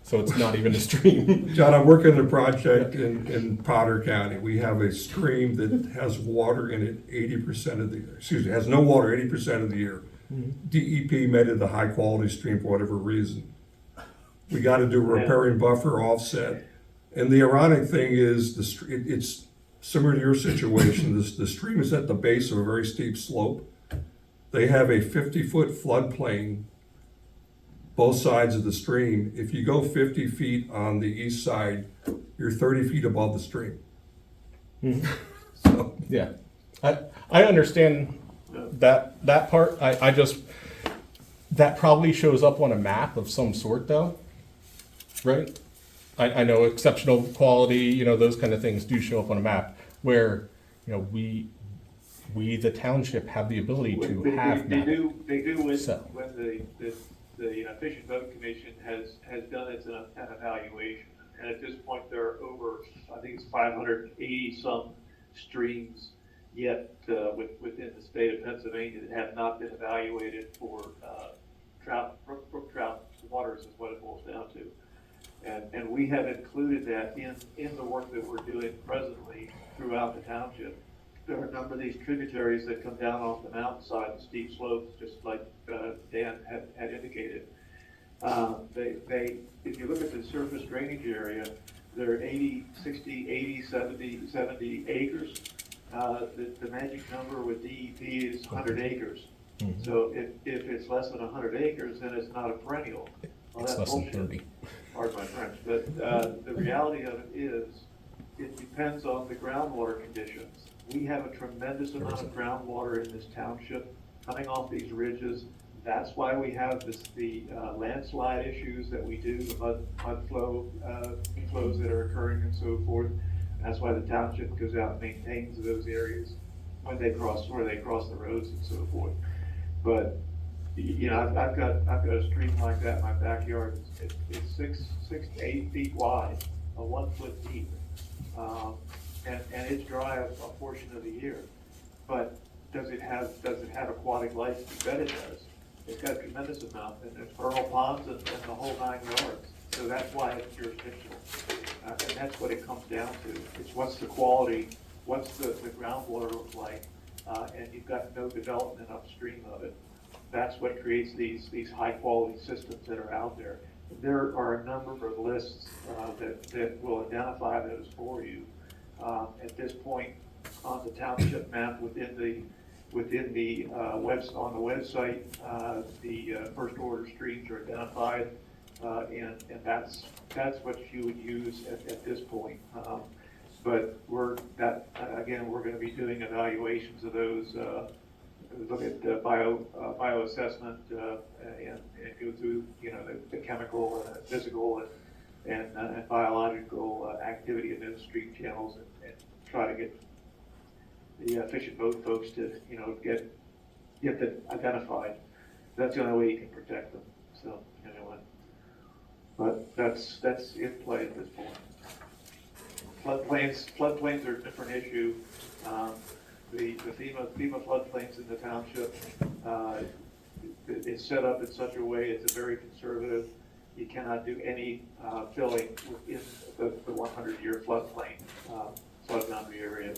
So it's not even a stream. John, I'm working a project in Potter County. We have a stream that has water in it 80% of the year. Excuse me, has no water 80% of the year. DEP made it a high-quality stream for whatever reason. We got to do a riparian buffer offset. And the ironic thing is, it's similar to your situation. The stream is at the base of a very steep slope. They have a 50-foot floodplain both sides of the stream. If you go 50 feet on the east side, you're 30 feet above the stream. So, Yeah, I understand that part. I just, that probably shows up on a map of some sort though, right? I know exceptional quality, those kind of things do show up on a map where, we the township have the ability to have They maps. do when So. the Fish and Boat Commission has done its an evaluation. And at this point, there are over, I think it's 580 some streams yet within the state of Pennsylvania that have not been evaluated for brook trout waters is what it boils down to. And we have included that in the work that we're doing presently throughout the township. There are a number of these tributaries that come down off the mountainside and steep slopes, just like Dan had indicated. If you look at the surface drainage area, they're 80, 60, 80, 70 acres. The magic number with DEP is 100 acres. Mhm. So if it's less than 100 acres, then it's not a perennial. Well, It's that's less than bullshit. 30. Pardon my French, but the reality of it is, it depends on the groundwater conditions. We have a tremendous amount of groundwater in this township. coming off these ridges. That's why we have the landslide issues that we do, the mud flows that are occurring and so forth. That's why the township goes out and maintains those areas when they cross, where they cross the roads and so forth. But, you know, I've got a stream like that in my backyard. It's 6 to 8 feet wide, 1 foot deep. And it's dry a portion of the year. But does it have aquatic life? You bet it does. It's got a tremendous amount, and there's vernal ponds and the whole 9 yards. So that's why it's jurisdictional. And that's what it comes down to. It's what's the quality, what's the groundwater look like, and you've got no development upstream of it. That's what creates these high quality systems that are out there. There are a number of lists that will identify those for you. At this point, on the township map within the on the website, the first order streams are identified, and that's what you would use at this point. But we're going to be doing evaluations of those. Look at bio assessment and go through, you know, the chemical, physical, and biological activity in those stream channels, and try to get the fish and boat folks to, you know, get them identified. That's the only way you can protect them. So anyway, but that's in play at this point. Floodplains are a different issue. The FEMA floodplains in the township, it's set up in such a way, it's a very conservative. You cannot do any filling within the 100-year floodplain flood boundary area.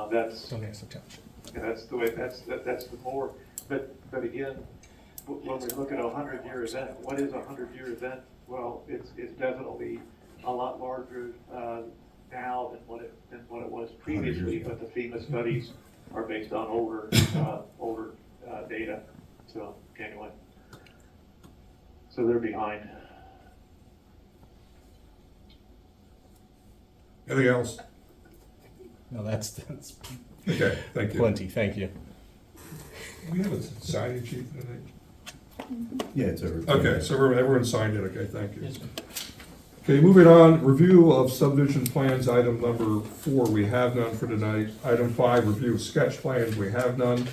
That's the way. That's the more. But again, when we look at a 100-year event, what is a 100-year event? Well, it's definitely a lot larger now than what it was previously. But the FEMA studies are based on older data. So anyway, so they're behind. Anything else? No, that's Okay, thank you. plenty, thank you. We have a signing sheet, I think. Yeah, it's over. Okay, so everyone signed it, okay, thank you. Okay, moving on, review of subdivision plans, item number 4, we have none for tonight. Item 5, review of sketch plans, we have none.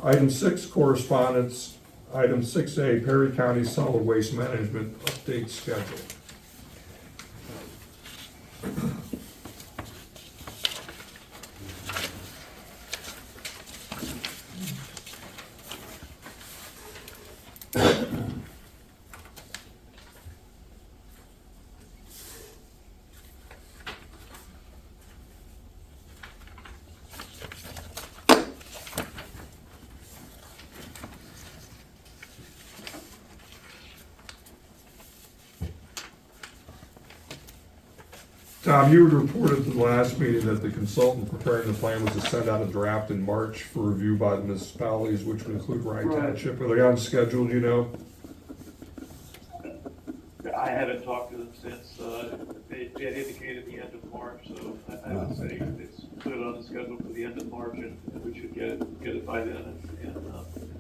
Item 6, correspondence. Item 6A, Perry County Solid Waste Management Update Schedule. Tom, you had reported at the last meeting that the consultant preparing the plan was to send out a draft in March for review by the municipalities, which would include Rye Township. Are they on schedule, do you know? I haven't talked to them since. They had indicated the end of March, so I would say it's put it on the schedule for the end of March, and we should get it by then and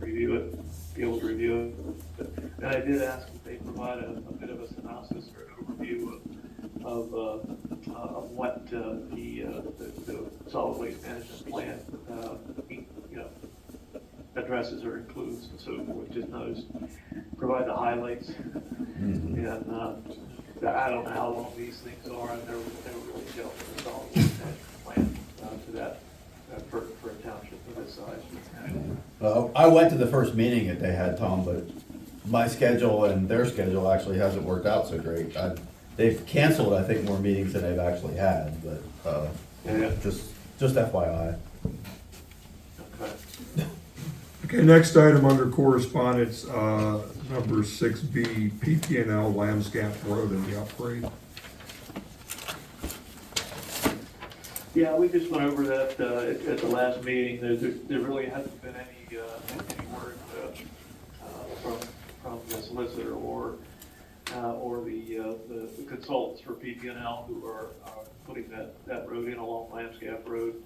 review it, be able to review it. And I did ask that they provide a bit of a synopsis or an overview of what the solid waste management plan addresses or includes and so forth. Just knows, provide the highlights. And I don't know how long these things are. I've never really dealt with a solid waste management plan to that for a township of this size. I went to the first meeting that they had, Tom, but my schedule and their schedule actually hasn't worked out so great. They've canceled, I think, more meetings than they've actually had, but just FYI. Okay. Okay, next item under correspondence, number 6B, PPL Lambs Gap Rd and the upgrade. Yeah, we just went over that at the last meeting. There really hasn't been any word from the solicitor or the consultants for PPL who are putting that road in along Lambs Gap Road.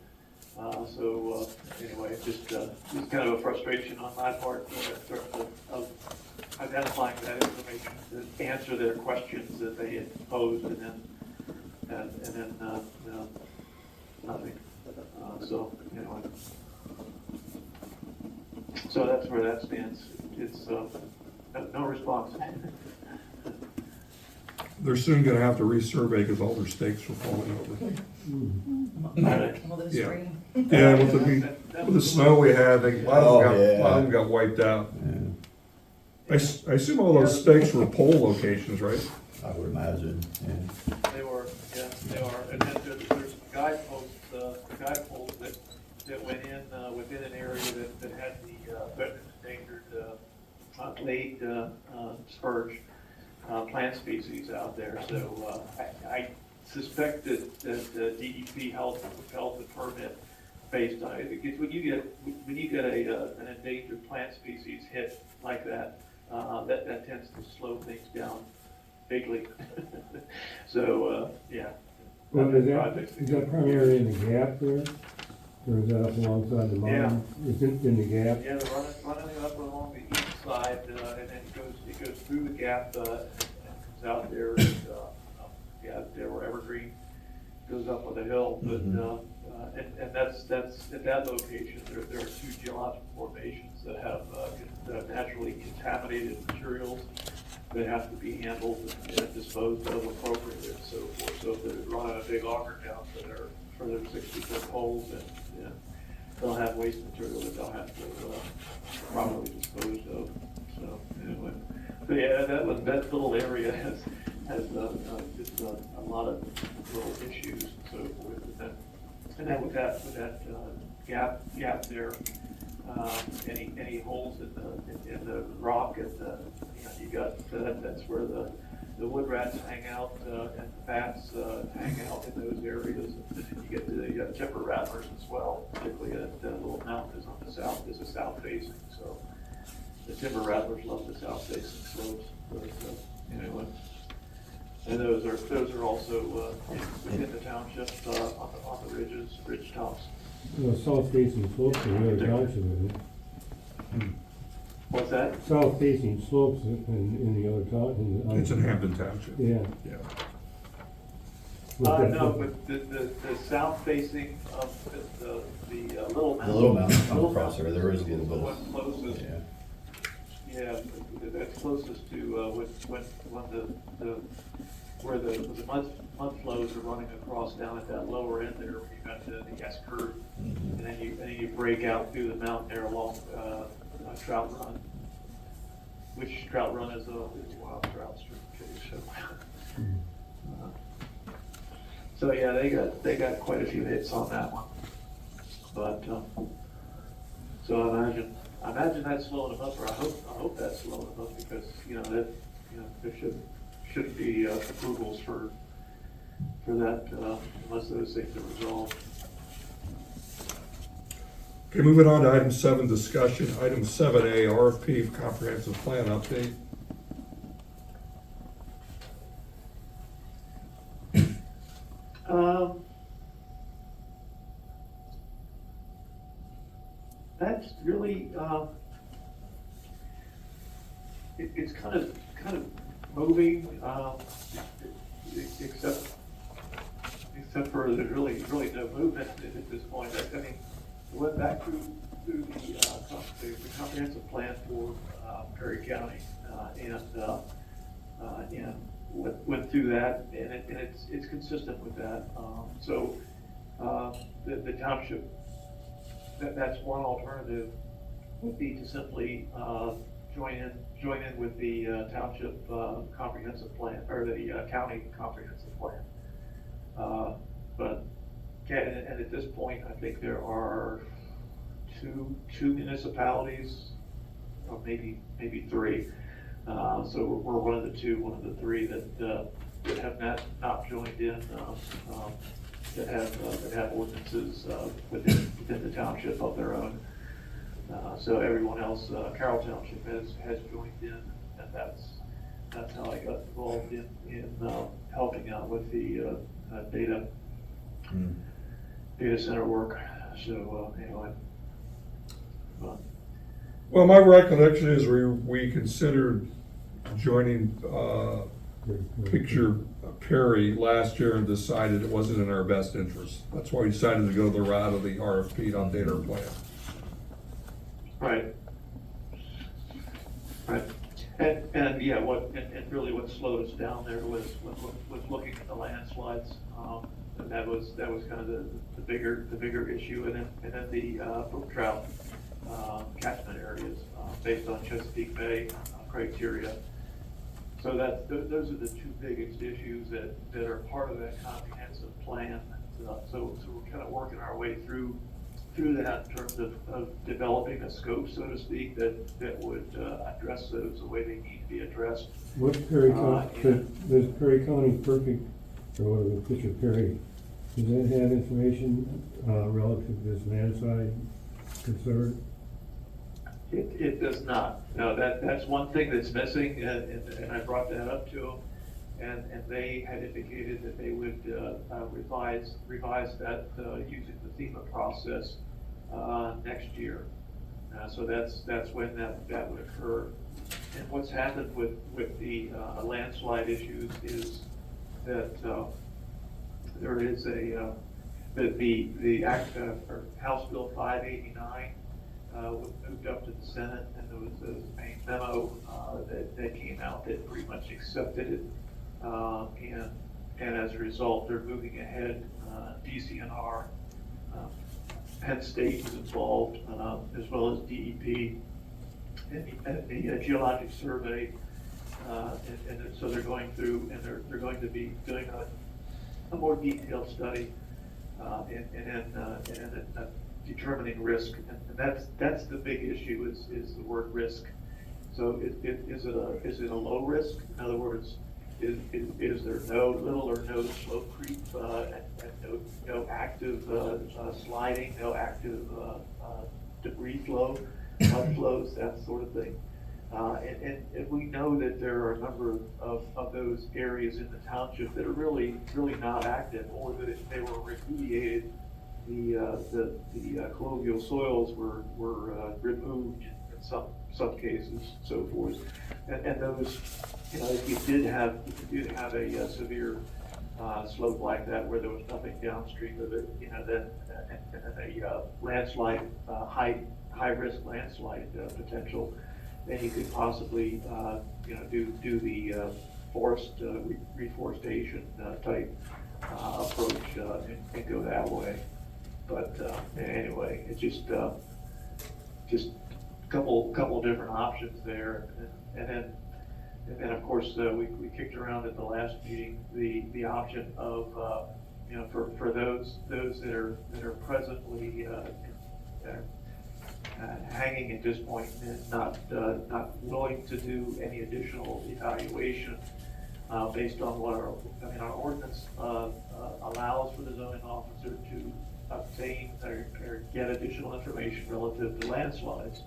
Anyway, just kind of a frustration on my part in terms of identifying that information to answer their questions that they had posed and then nothing. Anyway. So that's where that stands. It's, no response. They're soon gonna have to resurvey because all their stakes are falling over. Yeah. Yeah, with the snow we had, a lot of them got wiped out. Yeah, I assume all those stakes were pole locations, right? I would imagine, yeah. They were, yeah, they are. And then there's guideposts, guideposts that went in, within an area that had the endangered, late, spurge, plant species out there. So, I suspect that DEP held the permit based on it. Because when you get an endangered plant species hit like that, that tends to slow things down bigly. So, yeah. Well, is that primarily in the gap there? Or is that up alongside the mountain? Is it in the gap? Yeah, they're running up along the east side, and then it goes through the gap, and comes out there, and, there where Evergreen goes up on the hill, but, and that's, at that location, there are two geological formations that have naturally contaminated materials that have to be handled and disposed of appropriately and so forth. So if they're running a big auger down for their 60-foot poles, and they'll have waste material that they'll have to properly dispose of. So anyway, so yeah, that little area has just a lot of little issues and so forth. And then with that gap there, any holes in the rock, and you got that's where the wood rats hang out, and the bats hang out in those areas. And you got timber rattlers as well, particularly that little mountain is on the south, is a south facing. So the timber rattlers love the south facing slopes. But, anyway, and those are also within the township on the ridge tops. Well, south facing slopes in the other township, isn't it? What's that? South facing slopes in the other town. It's in Hampton Township. Yeah. Yeah. No, but the south facing of the little mountain. The little mountain comes across there is a little bit One of, closest, yeah. that's closest to when where the mud flows are running across down at that lower end there, where you got the S curve, and then you break out through the mountain there along Trout Run, which Trout Run is a wild trout stream too. So yeah, they got quite a few hits on that one, but so I imagine that's slowing them up, or I hope that's slowing them up, because there shouldn't be approvals for that unless those things are resolved. Okay, moving on to item 7, discussion. Item 7A, RFP comprehensive plan update. That's really it's kind of moving, except for there's really no movement at this point. I mean, we went back through the comprehensive plan for Perry County, and went through that, and it's consistent with that. So the township, that's one alternative, would be to simply join in with the township comprehensive plan, or the county comprehensive plan. But and at this point, I think there are two municipalities, or maybe 3. So we're one of the 3 that have not joined in, that have ordinances within the township of their own. So everyone else, Carroll Township has joined in, and that's how I got involved in helping out with the data center work So, anyway. Well, my recollection is we considered joining, Picture Perry last year and decided it wasn't in our best interest. That's why we decided to go the route of the RFP to update our plan. Right. Right. And yeah, and really what slowed us down there was looking at the landslides. And that was kind of the bigger issue. And then the brook trout catchment areas based on Chesapeake Bay criteria. So those are the two biggest issues that are part of that comprehensive plan. So we're kind of working our way through that in terms of developing a scope, so to speak, that would address those the way they need to be addressed. What's Perry County, does Perry County Perfect, or whatever, Picture Perry, does that have information relative to this landslide concern? It does not. No, that's one thing that's missing, and I brought that up to them, and they had indicated that they would revise that using the FEMA process next year. So that's when that would occur. And what's happened with the landslide issues is that there is the act or House Bill 589 was moved up to the Senate, and there was a memo that came out that pretty much accepted it, and as a result, they're moving ahead. DCNR, Penn State was involved, as well as DEP, and the Geologic Survey, and so they're going through, and they're going to be doing a more detailed study, and determining risk, and that's the big issue is the word risk. So is it a low risk? In other words, is there little or no slope creep, and no active sliding, no active debris flow, mud flows, that sort of thing. And we know that there are a number of those areas in the township that are really not active, or that if they were remediated, the colloquial soils were removed in some cases, so forth. And those, if you did have a severe slope like that where there was nothing downstream of it, then a landslide, high risk landslide potential, then you could possibly do the forest reforestation type approach and go that way. But anyway, it's just a couple different options there, and then of course we kicked around at the last meeting the option of for those that are presently hanging at this point and not willing to do any additional evaluation based on what our ordinance allows for the zoning officer to obtain or get additional information relative to landslides,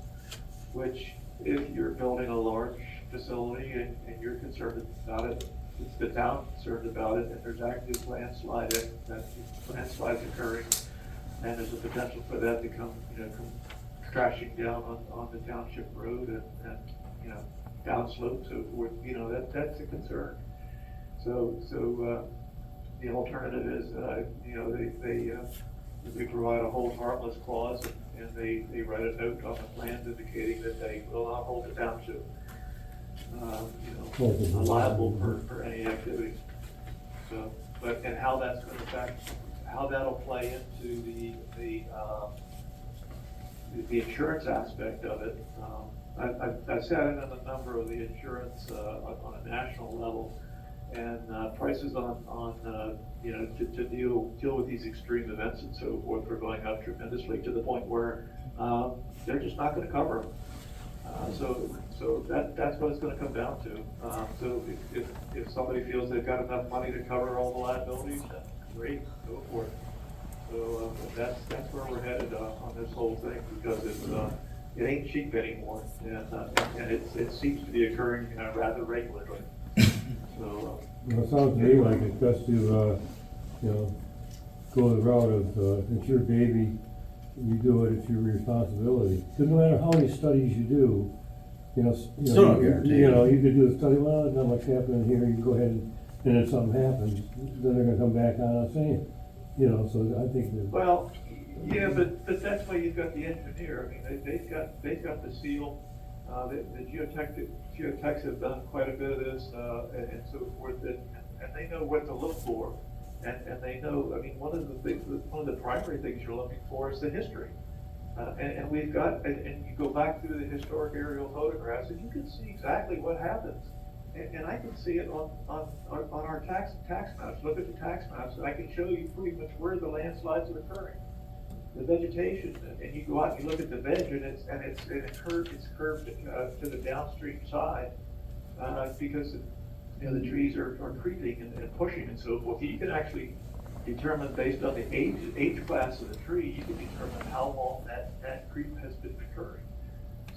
which if you're building a large facility and you're concerned about it, it's the town concerned about it, and there's active landslides occurring, and there's a potential for that to come crashing down on the township road and downslope, so forth. That's a concern. So the alternative is they provide a hold harmless clause, and they write a note on the plans indicating that they will not hold the township liable for any activity. So, and how that's going to affect, how that'll play into the insurance aspect of it. I've sat in on a number of the insurance on a national level, and prices on to deal with these extreme events and so forth are going up tremendously, to the point where they're just not going to cover them. So that's what it's going to come down to. So if somebody feels they've got enough money to cover all the liabilities, then great, go for it. So that's where we're headed on this whole thing, because it ain't cheap anymore, and it seems to be occurring rather regularly. So. Well, it sounds to me like it's best to go the route of insure baby you do it, it's your responsibility. Because no matter how many studies you do, Still don't guarantee. you could do a study, well, there's not much happening here, you can go ahead and if something happens, then they're gonna come back on us saying, so I think that. Well, yeah, but that's why you've got the engineer. I mean, they've got the seal. The geotechs have done quite a bit of this, and so forth, and they know what to look for. And they know, I mean, one of the primary things you're looking for is the history. And we've got, and you go back through the historic aerial photographs, and you can see exactly what happens. And I can see it on our tax maps. Look at the tax maps, and I can show you pretty much where the landslides are occurring. The vegetation, and you go out and you look at the veg, and it's curved to the downstream side, because the trees are creeping and pushing and so forth. You can actually determine, based on the age class of the tree, you can determine how long that creep has been occurring.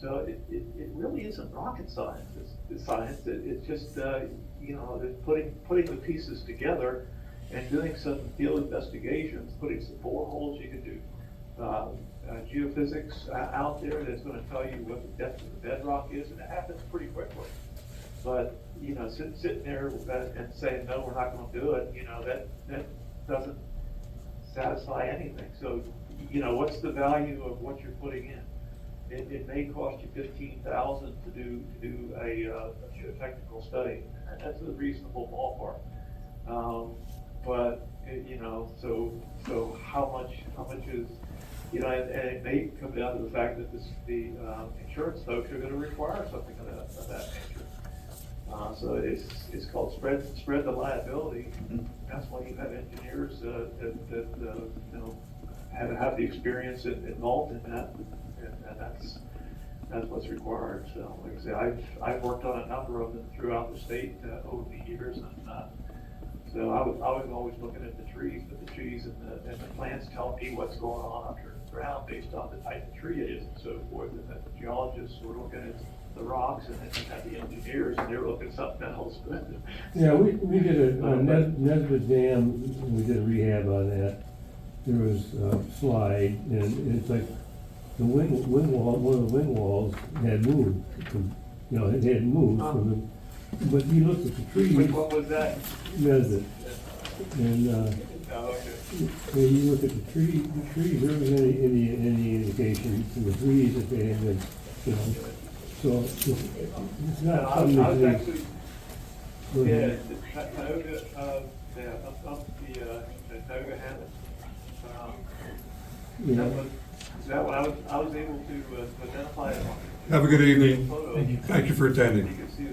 So it really isn't rocket science. It's science. It's just it's putting the pieces together and doing some field investigations, putting some boreholes. You can do geophysics out there that's going to tell you what the depth of the bedrock is, and it happens pretty quickly. But sitting there and saying no, we're not going to do it, that doesn't satisfy anything. So what's the value of what you're putting in? It may cost you $15,000 to do a geotechnical study, and that's a reasonable ballpark. But so how much is and it may come down to the fact that the insurance folks are going to require something of that nature. So it's called spread the liability. That's why you have engineers that have the experience involved in that, and that's what's required. So, like I say, I've worked on a number of them throughout the state over the years, and so I was always looking at the trees, but the trees and the plants tell me what's going on under the ground based on the type of tree it is and so forth. And the geologists were looking at the rocks, and then you had the engineers, and they were looking at something else. Yeah, we did a Nesbitt Dam, we did a rehab on that. There was a slide, and it's like the wind wall, one of the wind walls had moved. It had moved from the. But you looked at the trees. Which one was that? Nesbitt. And when you look at the trees, there was any indication from the trees that they had been, so it's not I something was that actually, they. the Tioga Hammond. Yeah. That one, I was able to identify it on. Have a good evening. Thank you. Thank you for You attending. can see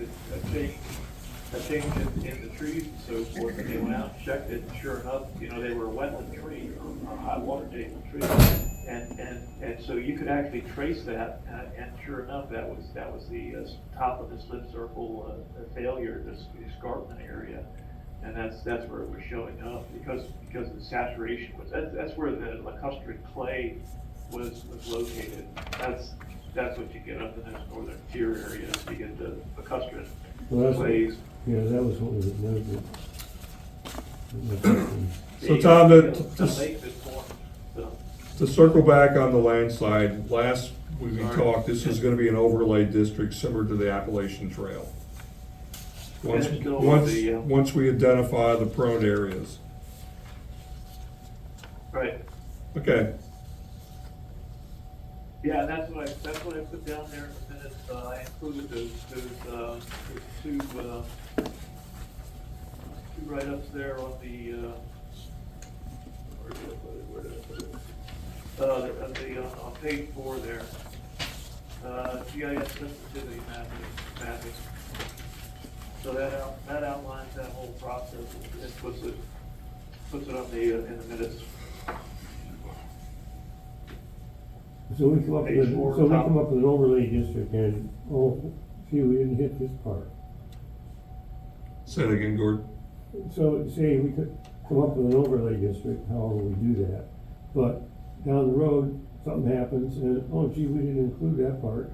a change in the trees and so forth, and they went out and checked it, and sure enough, they were a wetland tree, or a high water table tree. And so you could actually trace that, and sure enough, that was the top of the slip circle failure, this escarpment area. And that's where it was showing up, because the saturation was, that's where the lacustrine clay was located. That's what you get up in those northern tier areas, you get the lacustrine clays. Yeah, that was what was it. So Tom, To make this form, so. to circle back on the landslide, last we talked, this is gonna be an overlay district similar to the Appalachian Trail. Once we identify the prone areas. Right. Okay, Yeah, that's what I put down there in the minutes. I included those two write-ups there on the, where did I put it? On page 4 there. GIS sensitivity mapping. So that outlines that whole process and puts it on in the minutes. So we come up with, Page 4, so we top. come up with an overlay district, and, see, we didn't hit this part. say it again, Gordon. So say we could come up with an overlay district, however we do that, but down the road, something happens, and, oh gee, we didn't include that part.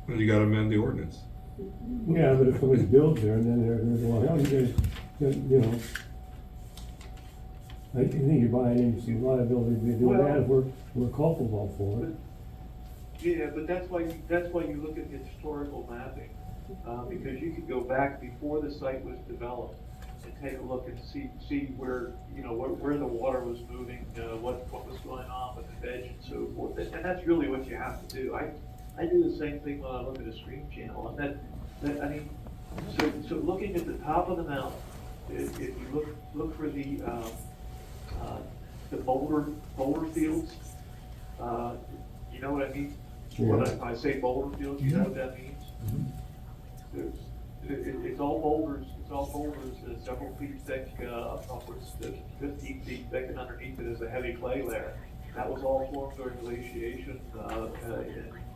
Then you gotta amend the ordinance. Yeah, but if somebody builds there, and then they're going, oh, you guys, I think you're buying into some liability to be doing that if we're culpable for it. Yeah, but that's why you look at the historical mapping, because you could go back before the site was developed and take a look and see where, you know, where the water was moving, what was going on with the veg and so forth. And that's really what you have to do. I do the same thing when I look at a stream channel, and that I mean, so looking at the top of the mountain, if you look for the boulder fields, you know what I mean? When I say boulder fields, you know what that means? It's all boulders, several feet thick, upwards to 15 feet thick, and underneath it is a heavy clay layer. That was all formed during glaciation,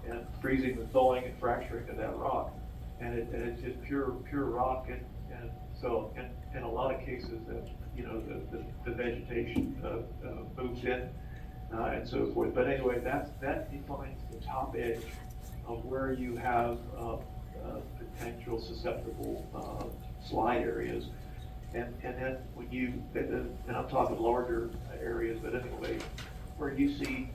and freezing and thawing and fracturing of that rock. And it's just pure rock, and so, in a lot of cases, that, you know, the vegetation, moves in, and so forth. But anyway, that defines the top edge of where you have, potential susceptible, slide areas. And then when you, and I'm talking larger areas, but anyway, where you see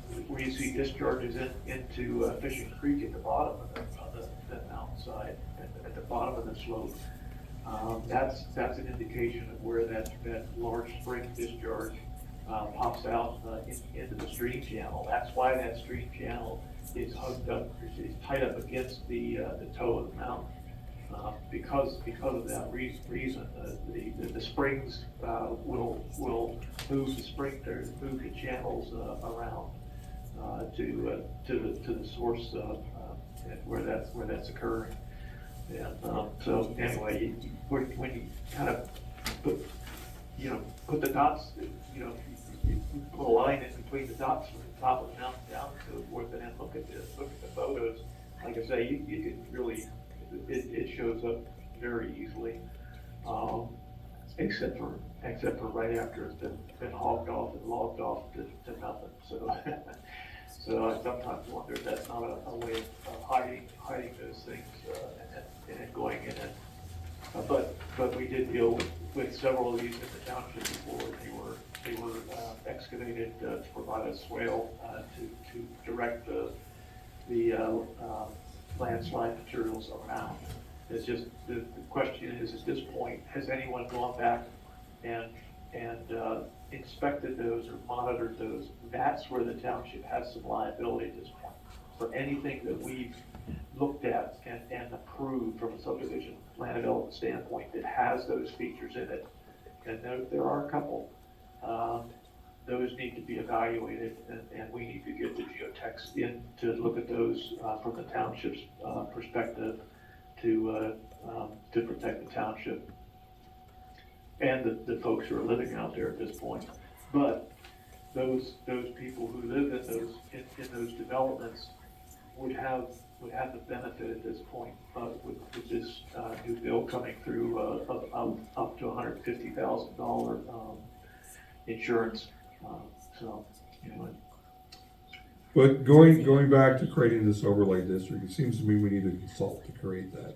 discharges into Fishing Creek at the bottom of the mountainside, at the bottom of the slope, that's an indication of where that large spring discharge pops out into the stream channel. That's why that stream channel is hooked up, is tied up against the toe of the mountain. Because of that reason, the springs will move the channels around to the source where that's occurring. And so anyway, when you kind of put the dots, you put a line in between the dots from the top of the mountain down and so forth, and then look at the photos. Like I say, you can really. It shows up very easily, except for right after it's been hogged off and logged off to nothing. So, so I sometimes wonder if that's not a way of hiding those things and then going in it. But we did deal with several of these in the township before. They were excavated to provide a swale to direct the landslide materials around. It's just, the question is, at this point, has anyone gone back and inspected those or monitored those? That's where the township has some liability at this point. For anything that we've looked at and approved from a subdivision land development standpoint that has those features in it, and there are a couple, those need to be evaluated, and we need to get the geotechs in to look at those from the township's perspective to protect the township and the folks who are living out there at this point. But those people who live in those developments would have the benefit at this point with this new bill coming through of up to $150,000 insurance. So, anyway. But going back to creating this overlay district, it seems to me we need a consultant to create that.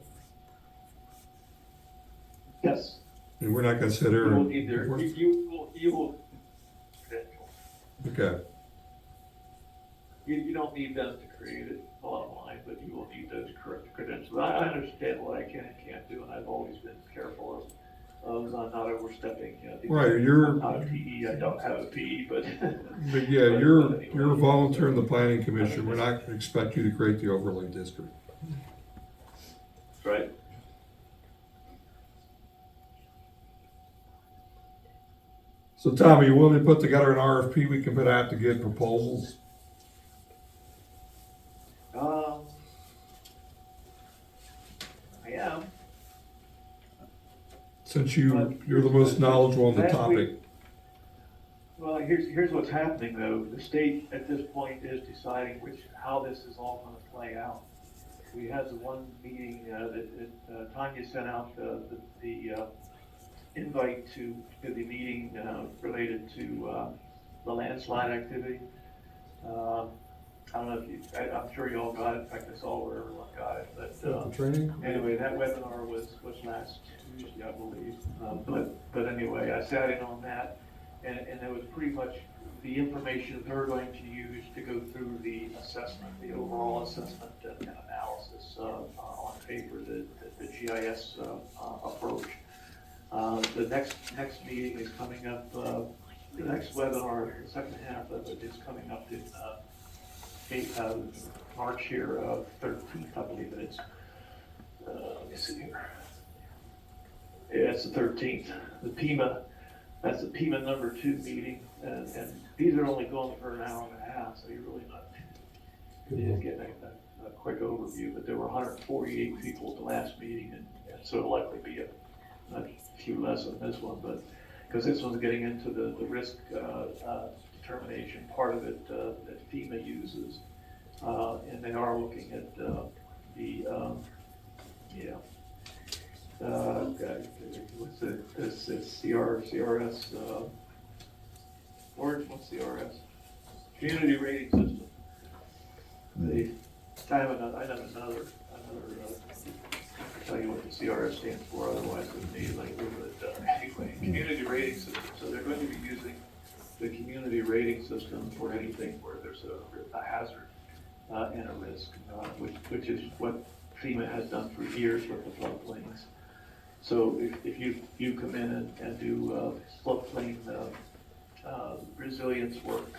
Yes. And we're not gonna sit here You will and. need their, you will. Okay, You don't need them to create it, bottom line, but you will need those correct credentials. I understand what I can and can't do, and I've always been careful of not overstepping. Right, I'm not a PE, I don't have a PE, but. but yeah, but you're anyway. a volunteer in the planning commission, we're not gonna expect you to create the overlay district. Right. So Tommy, you willing to put together an RFP we can put out to get proposals? I am. Since you're the most knowledgeable on the Last topic. week- Well, here's what's happening though. The state at this point is deciding how this is all gonna play out. We had the one meeting, that Tanya sent out the invite to the meeting, related to, the landslide activity. I don't know if I'm sure you all got it. In fact, I saw where everyone got it, but, Training? anyway, that webinar was last Tuesday, I believe. But anyway, I sat in on that, and it was pretty much the information they're going to use to go through the assessment, the overall assessment and analysis on paper, the GIS approach. The next meeting is coming up, the next webinar, the second half of it is coming up in March here, 13th, I believe it is. Let me see here. Yeah, it's the 13th. The PIMA, that's the PIMA number 2 meeting, and these are only going for an hour and a half, so you're really not just getting a quick overview. But there were 148 people at the last meeting, and so it'll likely be a few less than this one, but because this one's getting into the risk determination part of it that FEMA uses, and they are looking at what's this CRS, what's CRS? Community rating system. I have another, tell you what the CRS stands for, otherwise it would be like, but anyway, community rating system. So they're going to be using the community rating system for anything where there's a hazard and a risk, which is what FEMA has done for years with the floodplains. So if you come in and do floodplain resilience work,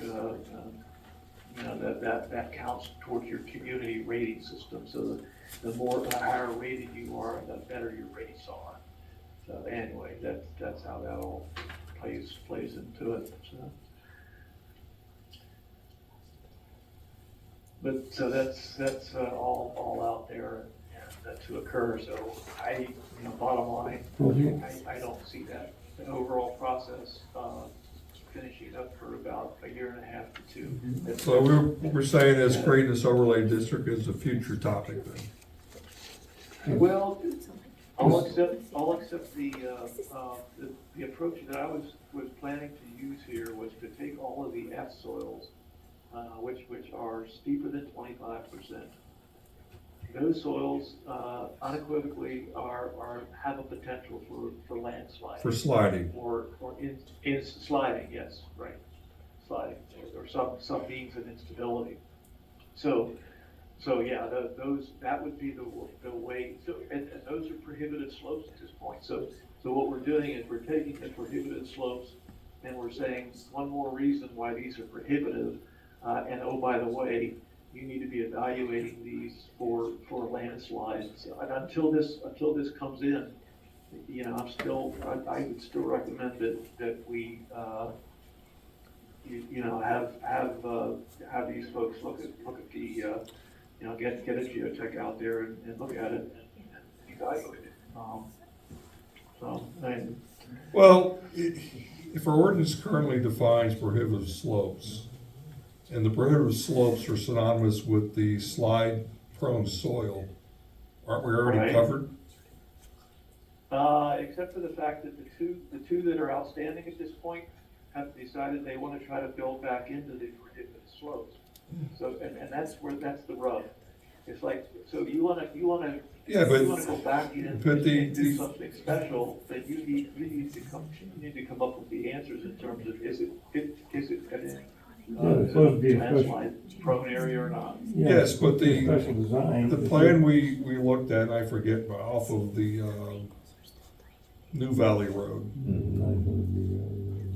that counts towards your community rating system. So the higher rated you are, the better your rates are. So anyway, that's how that all plays into it. But so that's all out there to occur. So bottom line, I don't see that the overall process finishing up for about a year and a half to 2. So we're saying this creating this overlay district is a future topic then? Well, I'll accept the approach that I was planning to use here was to take all of the F soils, which are steeper than 25%. Those soils unequivocally have a potential for landslide. For sliding. Or in sliding, yes, right, sliding, or some means of instability. So yeah, that would be the way. So and those are prohibited slopes at this point. So what we're doing is we're taking the prohibited slopes and we're saying one more reason why these are prohibitive. And oh, by the way, you need to be evaluating these for landslides. And until this comes in, I would still recommend that we have these folks look at the get a geotech out there and look at it and evaluate it. Well, if our ordinance currently defines prohibitive slopes, and the prohibitive slopes are synonymous with the slide-prone soil, aren't we already covered? Except for the fact that the two that are outstanding at this point have decided they want to try to build back into the prohibitive slopes. So, and that's the rub. It's like, so you want to go back in and do something special, then you need to come up with the answers in terms of is it an landslide prone area or not? Yes, but the Special design. the plan we looked at, and I forget, but off of the New Valley Road.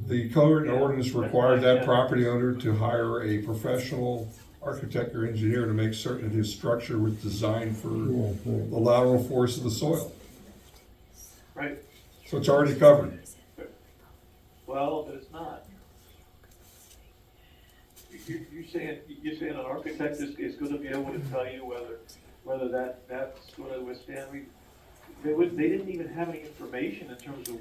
The current ordinance required that property owner to hire a professional architect or engineer to make certain his structure was designed for the lateral force of the soil. Right. So it's already covered. Well, but it's not. You're saying an architect is going to be able to tell you whether that's going to withstand. They didn't even have any information in terms of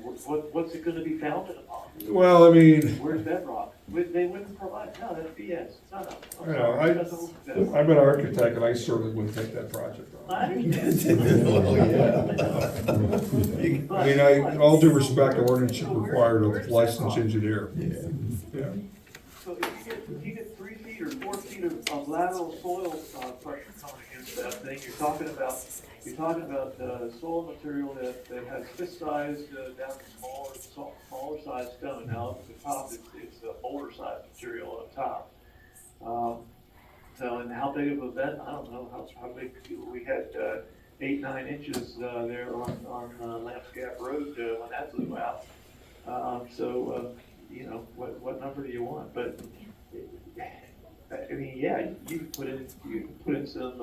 what's it going to be founded upon. Well, I mean, Where's bedrock? They wouldn't provide. No, that's BS. I'm an architect, and I certainly wouldn't take that project on. I understand. I mean, in all due respect, the ordinance should require a licensed engineer. Yeah. So if you get 3 feet measure 4 feet of lateral soil pressure coming against that thing, you're talking about soil material that has fist-sized down to smaller sized stone. Now up at the top, it's a boulder sized material up top. So, and how big of a vent? I don't know how big. We had 8-9 inches there on Lambs Gap Road when that blew out. You know, what number do you want? But I mean, yeah, you can put in some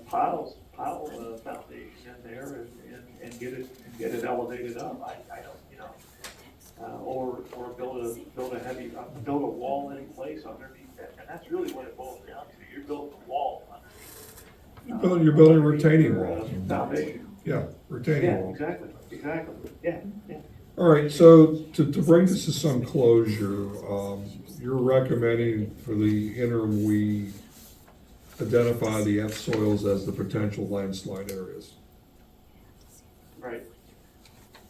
pile foundation in there and get it elevated up. I don't, you know, or build a wall in place underneath that, and that's really what it boils down to. You're building a wall underneath. You're building a retaining wall. Foundation. Yeah, retaining Yeah, wall. exactly. Yeah. All right, so to bring this to some closure, you're recommending for the interim, we identify the F soils as the potential landslide areas. Right.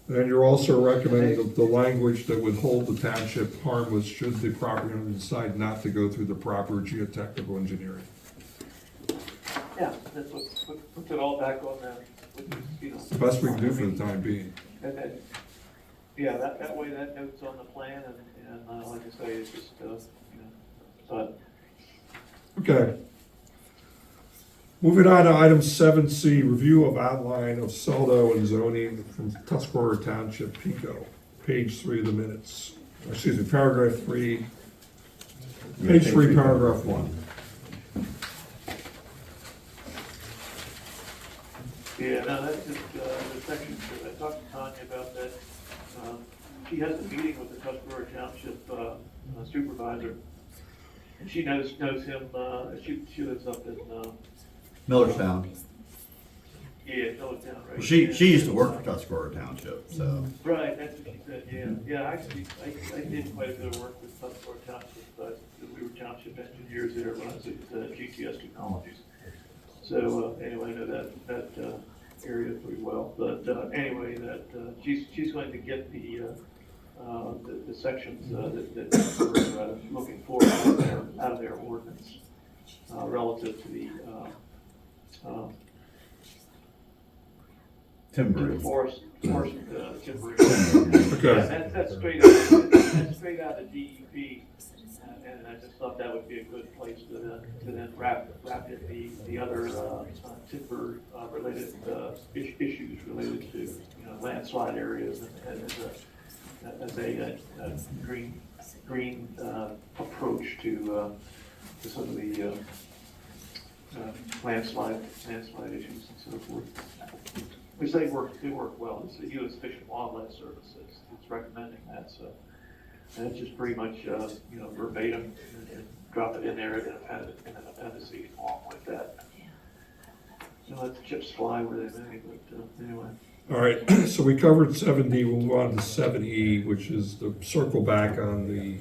And you're also recommending the language that would hold the township harmless should the property owner decide not to go through the proper geotechnical engineering. Yeah, that's what puts it all back on them. You know, It's the best we can do for the time being. And then, yeah, that way that note's on the plan, and like I say, it's just, you know, but. Okay. Moving on to item 7C, review of outline of SALDO and zoning from Tuscarora Township, Pico, page 3 of the minutes. Excuse me, paragraph 3, page 3, paragraph 1. Yeah, no, that's just, the section, I talked to Tanya about that. She has a meeting with the Tuscarora Township supervisor, and she knows him, she lives up in, Millerstown. yeah, Milltown, right? She used to work for Tuscarora Township, so. Right, that's what she said, yeah, actually, I did quite a bit of work with Tuscarora Township, but we were township engineers there when I was at GTS Technologies. So, anyway, I know that area pretty well, but, anyway, she's going to get the sections, that we're looking for out of their ordinance, relative to the, Timber. forest timber. Okay. Yeah, that's straight out of DEP, and I just thought that would be a good place to then wrap in the other timber related issues related to, you know, landslide areas and as a green approach to some of the landslide issues and so forth. Which they work well. It's the U.S. Fish and Wildlife Service that's recommending that. So, and it's just pretty much you know, verbatim and drop it in there in an appendices along with that. You know, let the chips fly where they may. But anyway. All right, so we covered 7D, we'll move on to 7E, which is the circle back on the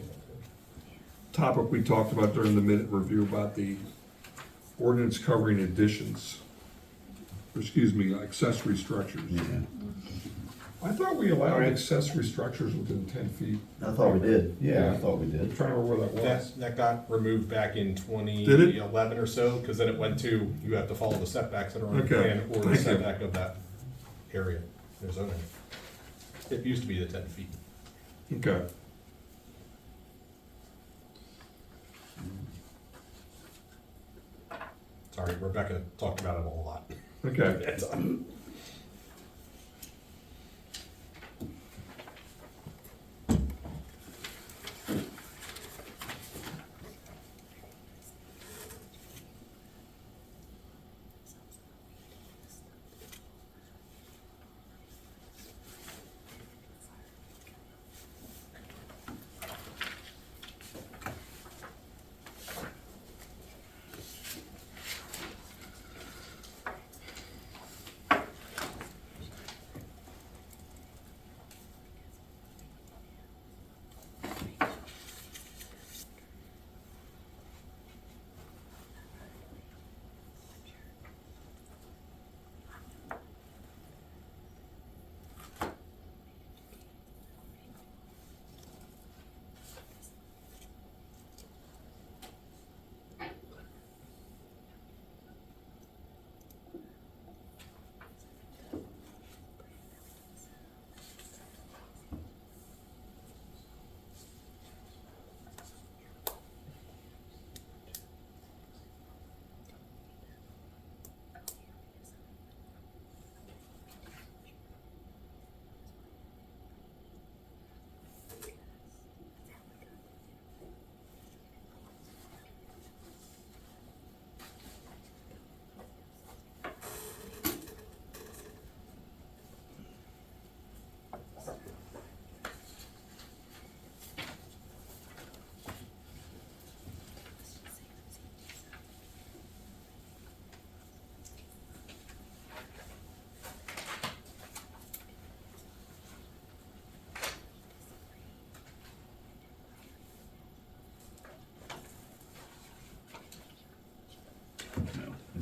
topic we talked about during the minute review about the ordinance covering additions. Excuse me, accessory structures. Yeah. I thought we allowed accessory structures within 10 feet. I thought we did. Yeah, I thought we I'm did. trying to remember where that was. That got removed back in Did it? 2011 or so, because then it went to, you have to follow the setbacks that are on the Okay, plan or thank the you. setback of that area, their zoning. It used to be the 10 feet. Okay. Sorry, Rebecca talked about it a lot. Okay.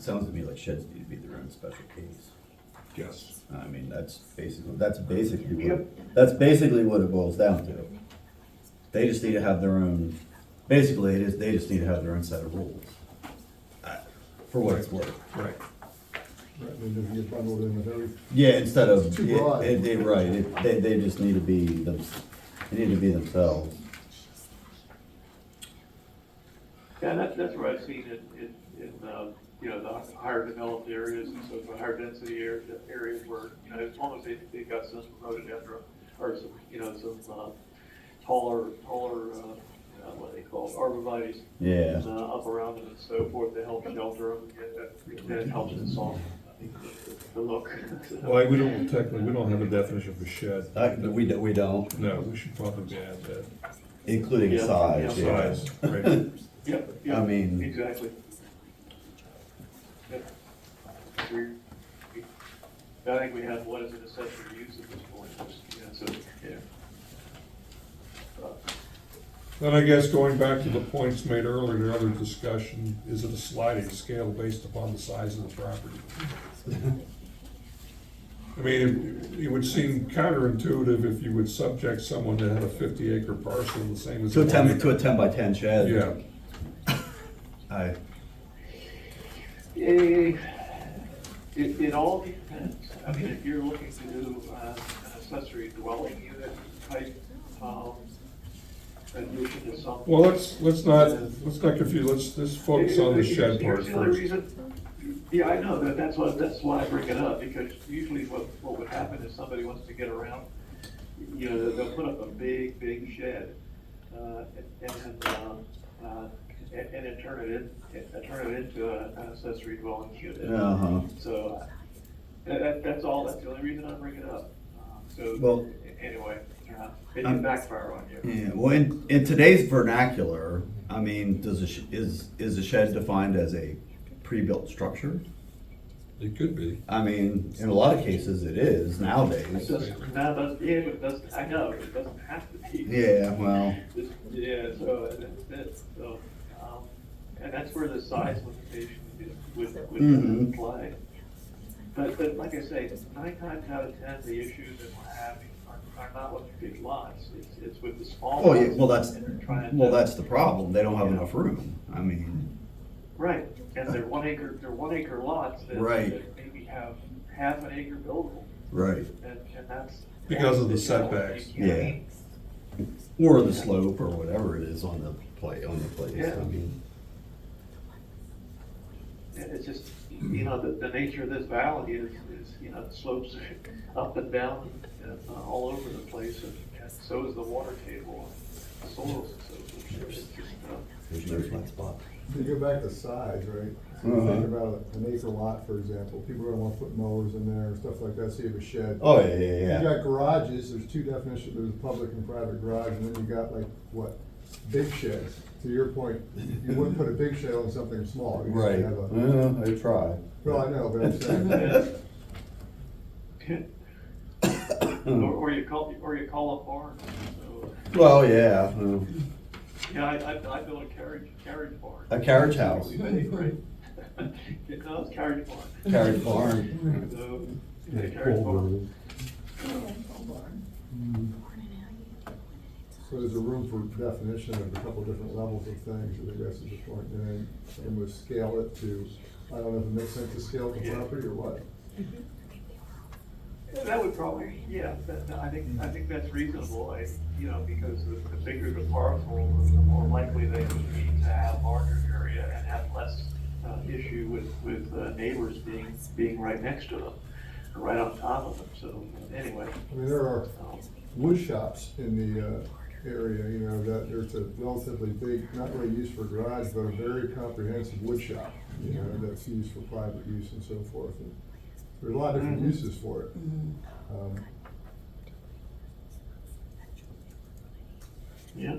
It sounds to me like sheds need to be their own special case. Yes. I mean, that's basically what it boils down to. They just need to have their own, basically, they just need to have their own set of rules. For what it's worth. Right. Right, they just get bundled in with every, Yeah, instead of, Too broad. they just need to be they need to be themselves. Yeah, that's where I've seen it in, the higher developed areas and so forth, higher density areas where, as long as they got some rhododendron or some, some taller, what they call arborvitae. Yeah. Up around them and so forth to help shelter them, that helps to soften the look. Well, we don't have a definition for shed. We don't, No, we should probably add that. including Yeah, size, yeah. yeah. Size, right. Yep, I yep, mean- exactly. Yep. Agreed. I think we have what is an accessory use at this point, so, yeah. Then I guess going back to the points made earlier, the other discussion, is it a sliding scale based upon the size of the property? I mean, it would seem counterintuitive if you would subject someone that had a 50-acre parcel the same as. To a a 10 by 10 shed. Yeah, It all depends. I mean, if you're looking to do an accessory dwelling unit type, addition to something. well, let's not confuse, let's focus on the shed part Here's the other first. reason. Yeah, I know, that's why I bring it up, because usually what would happen is somebody wants to get around, they'll put up a big shed, and then turn it into an accessory dwelling unit. Uh-huh. So, that's the only reason I bring it up. Well- Anyway, it can backfire on you. Yeah, well, in today's vernacular, I mean, is a shed defined as a pre-built structure? It could be. I mean, in a lot of cases it is It nowadays. doesn't, no, but it doesn't, I know, it doesn't have to be. Yeah, well, Yeah, so, and that's where the size limitation would Mhm. play. But like I say, 9 times out of 10, the issues that we're having are not with the big lots, it's with the small oh lots. yeah, well that's that that's the problem. They don't have enough room. I mean, Right, and they're 1 acre lots Right. that maybe have half an acre buildable, right? and that's. Because of the that's what you setbacks. can't- Or the slope or whatever it is on the place. Yeah. I mean, And it's just, the nature of this valley is, the slopes are up and down and all over the place, and so is the water table, and soils and so forth. It's just, there's no flat spot. you go back to size, right? So you think about an acre lot, for example, people are gonna wanna put mowers in there, stuff like that, so you have a shed. Oh yeah, You yeah. got garages, there's 2 definitions, there's a public and private garage, and then you got big sheds. To your point, you wouldn't put a big shed on something small. You just Right. have a- I try. Well, I know, but I'm saying, or you call a barn, so, Well, yeah. yeah, I built a carriage barn. A carriage house. Right. No, it's carriage barn. Carriage barn. So, yeah, yeah, carriage barn. so there's a room for definition of a couple different levels of things, I think that's the point. And then we'll scale it to, I don't know if it makes sense to scale the property or what. Yeah, that would probably, I think that's reasonable, because the bigger the parcel, the more likely they would be to have larger area and have less issue with neighbors being right next to them, or right on top of them, so, anyway. I mean, there are wood shops in the area, that there's a relatively big, not really used for garage, but a very comprehensive wood shop, that's used for private use and so forth. And there's a lot of different uses for it. Yeah.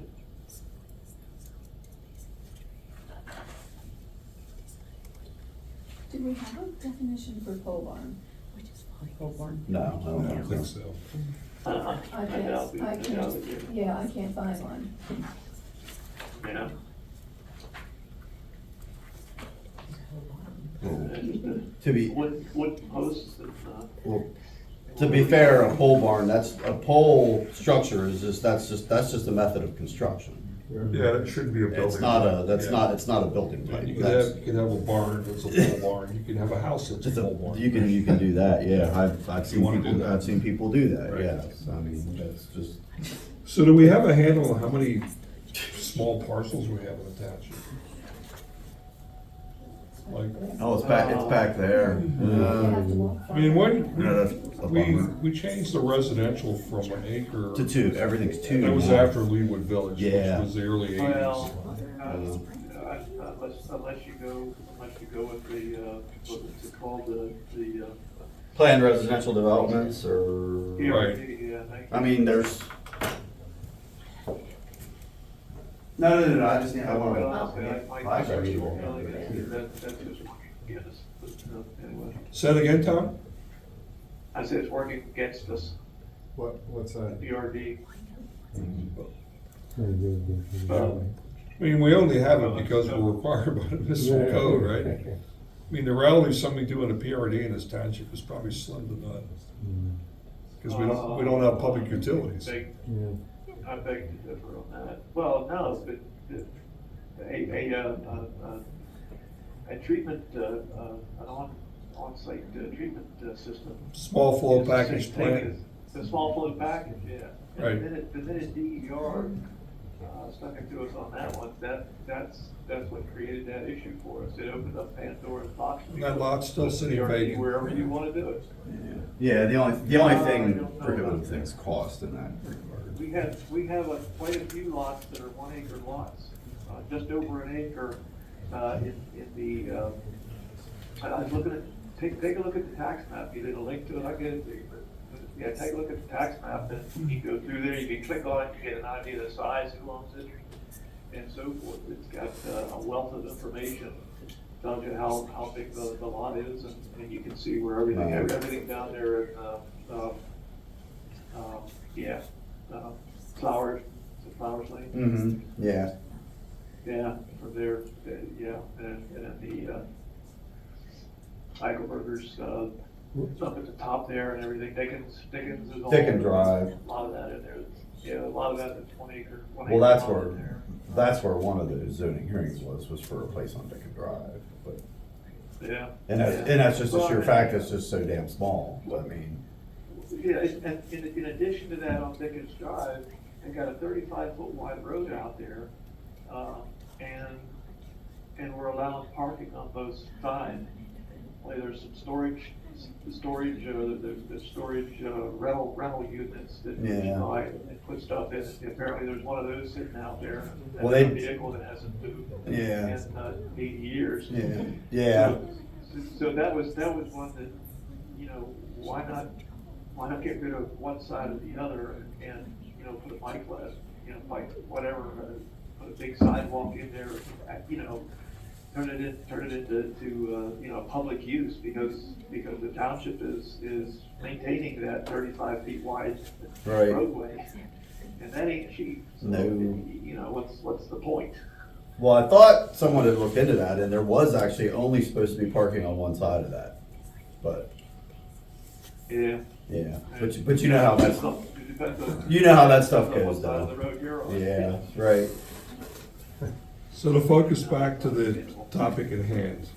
Do we have a definition for pole barn? Pole barn? No, I I don't don't think think so. so. I can't find one. Yeah. Oh. To be, wood posts and, well, to be fair, a pole barn, that's, a pole structure is just, that's just a method of construction. Yeah, that shouldn't be a building. It's not a, that's Yeah. not, it's not a building type. You That's- can have a barn that's a pole barn, you can have a house that's a It's pole a, barn. you can do that, yeah, I've You seen wanna do people, that? I've seen people do that, Right. yes, I mean, that's just, So do we have a handle on how many small parcels we have in the township? Like, oh, it's back there. I mean, when, Yeah, that's a bummer. we changed the residential from an acre. To two, everything's two. That was now. after Leewood Village, which Yeah. was the early well, eighties. unless you go with the, what's it called, the, Planned residential developments or, PRD, yeah, thank you. I mean, there's. No, I just, I wanna. Well, I'll say, I I got you. that's just working against us, but, anyway. Say that again, Tom? I said it's working against us, What's that? PRD. I mean, we only have it because we're required by the municipal code, right? I mean, the reality of something doing a PRD in this township is probably slim to none. Because we don't have public utilities. I beg to differ on that. Well, no, but a treatment, an on-site treatment system. Small flow is the package same thing plant. as the small flow package, yeah. And Right. The minute DER stuck it to us on that one, that's what created that issue for us. It opened up Pandora's box. And that lot's still Put sitting PRD vacant. Wherever you wanna do it. Yeah, the only I thing don't know prohibitive about thing is cost in that regard. We have quite a few lots that are 1 acre lots, just over an acre, in the, I was looking at, take a look at the tax map, you did a link to it, I get it to you, but, yeah, take a look at the tax map, and you go through there, you can click on it, you get an idea of the size, who owns it, and so forth. It's got a wealth of information, tells you how big the lot is, and you can see where everything down there, Flowers, is it Flowers Lane? Mm-hmm, yeah. Yeah, from there, yeah, and the, Eichelberger's, up at the top there and everything, Dickens is all. Dickens Drive. A lot of that in there, yeah, a lot of that is 1 acre. Well, that's where one of the zoning hearings was for a place on Dickens Drive, but, Yeah. and that's just a sheer fact, it's just so damn small, I mean. Yeah, and in addition to that, on Dickens Drive, they got a 35-foot wide road out there, and we're allowing parking on both sides. Like, there's some storage, there's storage rental units that you Yeah. buy and put stuff in. Apparently, there's one of those sitting out there. Well, That's they- a vehicle that hasn't moved Yeah. in 80 years. Yeah. So that was one that, why not get rid of one side or the other and put a bike lane, bike, whatever, put a big sidewalk in there, turn it into public use because the township is maintaining that 35 feet wide Right. roadway. And that ain't cheap. So, No. What's the point? Well, I thought someone had looked into that, and there was actually only supposed to be parking on one side of that, but, Yeah. yeah, but you know how that's, It depends on- you know how that stuff depends on goes, what side of though. the road you're on. Yeah, right. So to focus back to the topic at hand,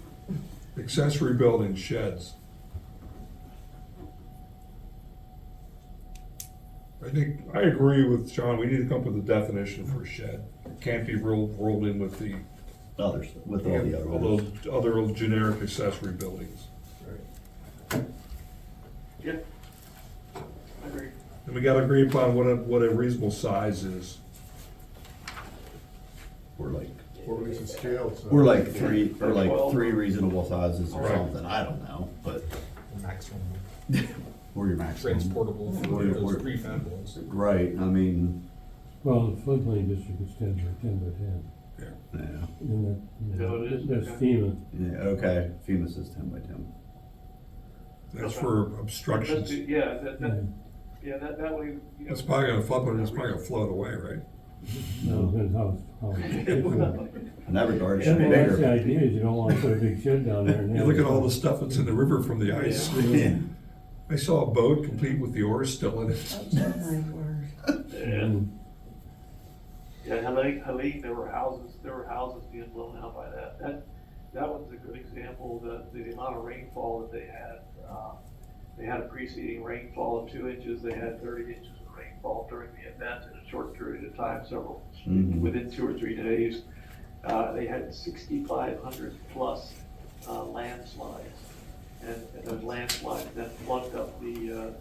accessory building sheds. I agree with John, we need to come up with a definition for a shed. It can't be rolled in with the, Others, with all the all others. those other generic accessory buildings. Yeah. I agree. And we gotta agree upon what a reasonable size is. We're like, Or is it scale? So- we're like three reasonable sizes or Right. something, I don't know, but, maximum or your maximum. transportable for Or- those or- prefab walls. Right, I mean, Well, the floodplain district is 10 by 10. yeah, And No, it is, that's okay. FEMA. yeah, okay, FEMA says 10 by 10. That's for obstructions. Yeah, that way. It's probably gonna flood, but it's probably gonna float away, right? Now, depends how. In that regard, it should be Well, that's the bigger. idea, is you don't wanna put a big shed down there and You have. look at all the stuff that's in the river from the ice. Yeah. I saw a boat complete with the oars still in it. Oh, my word. Mm. Yeah, Helene, there were houses being blown out by that. That one's a good example, the amount of rainfall that they had. They had a preceding rainfall of 2 inches, they had 30 inches of rainfall during the event in a short period of time, within 2 or 3 days. They had 6,500 plus landslides. And those landslides then plugged up where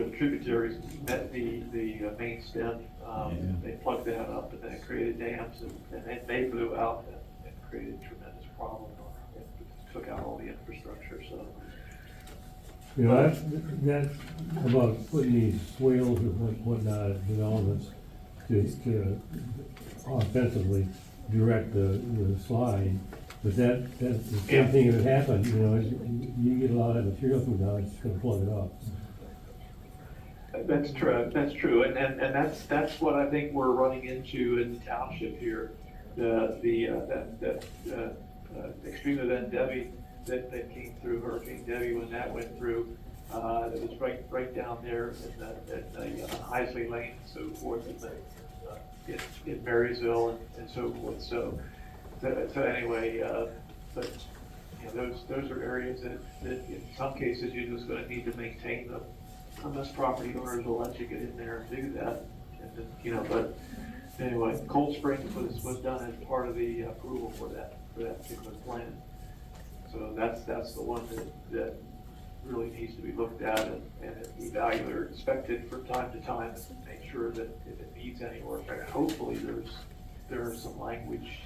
the tributaries met the main stem. They plugged that up, and then it created dams, and then they blew out and created tremendous problems. It took out all the infrastructure, so. You know, that's about putting these swales or whatnot, developments to offensively direct the slide. But that's the same thing if it happened, you know, you get a lot of material from down, it's just gonna plug it up. That's true, and that's what I think we're running into in the township here. That extreme event Debbie that came through, Hurricane Debbie, when that went through, it was right down there in the Heisley Lane and so forth, in Marysville and so forth. So anyway, but you know, those are areas that in some cases you're just going to need to maintain them. Unless property owners will let you get in there and do that, and you know. But anyway, Cold Springs was done as part of the approval for that particular plan. So that's the one that really needs to be looked at and evaluated or inspected from time to time and make sure that if it needs any work. And hopefully there's some language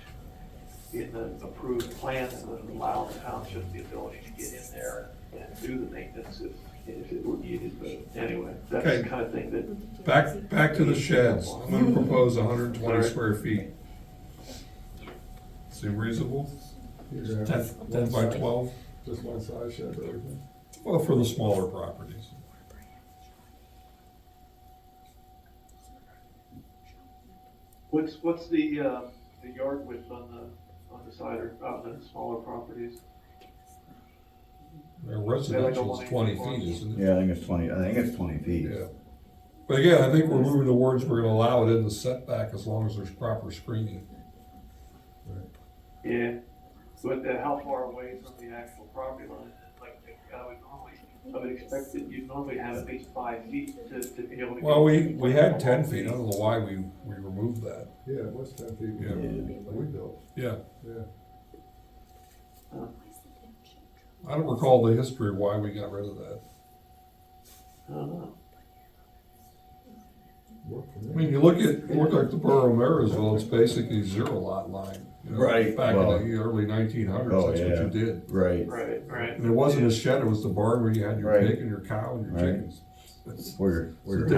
in the approved plan that would allow the township the ability to get in there and do the maintenance if it were needed. But anyway, that's Okay. the kind of thing that. Back to the sheds. I'm gonna propose 120 square feet. Seem reasonable? You're gonna 10 have 10 one by size- 12? Just one size shed or everything? Well, for the smaller properties. What's the yard width on the side or on the smaller properties? Residential is 20 feet, isn't it? Yeah, I think it's 20 feet. Yeah. But again, I think we're moving towards, we're gonna allow it in the setback as long as there's proper screening. Yeah, but how far away from the actual property line? Like, I would expect that you'd normally have at least 5 feet to be able to. Well, we had 10 feet. I don't know why we removed that. Yeah, it was 10 feet. Yeah. We built, Yeah. yeah. I don't recall the history of why we got rid of that. I don't know. Worked for I me. mean, you look like the borough of Marysville, it's basically 0 lot line. You know, Right, Back well- in the early 1900s, Oh, that's yeah. what you did. Right, Right. And it wasn't a shed, it was the barn where you had your Right. pig and your cow and your Right. chickens. It's where It's your a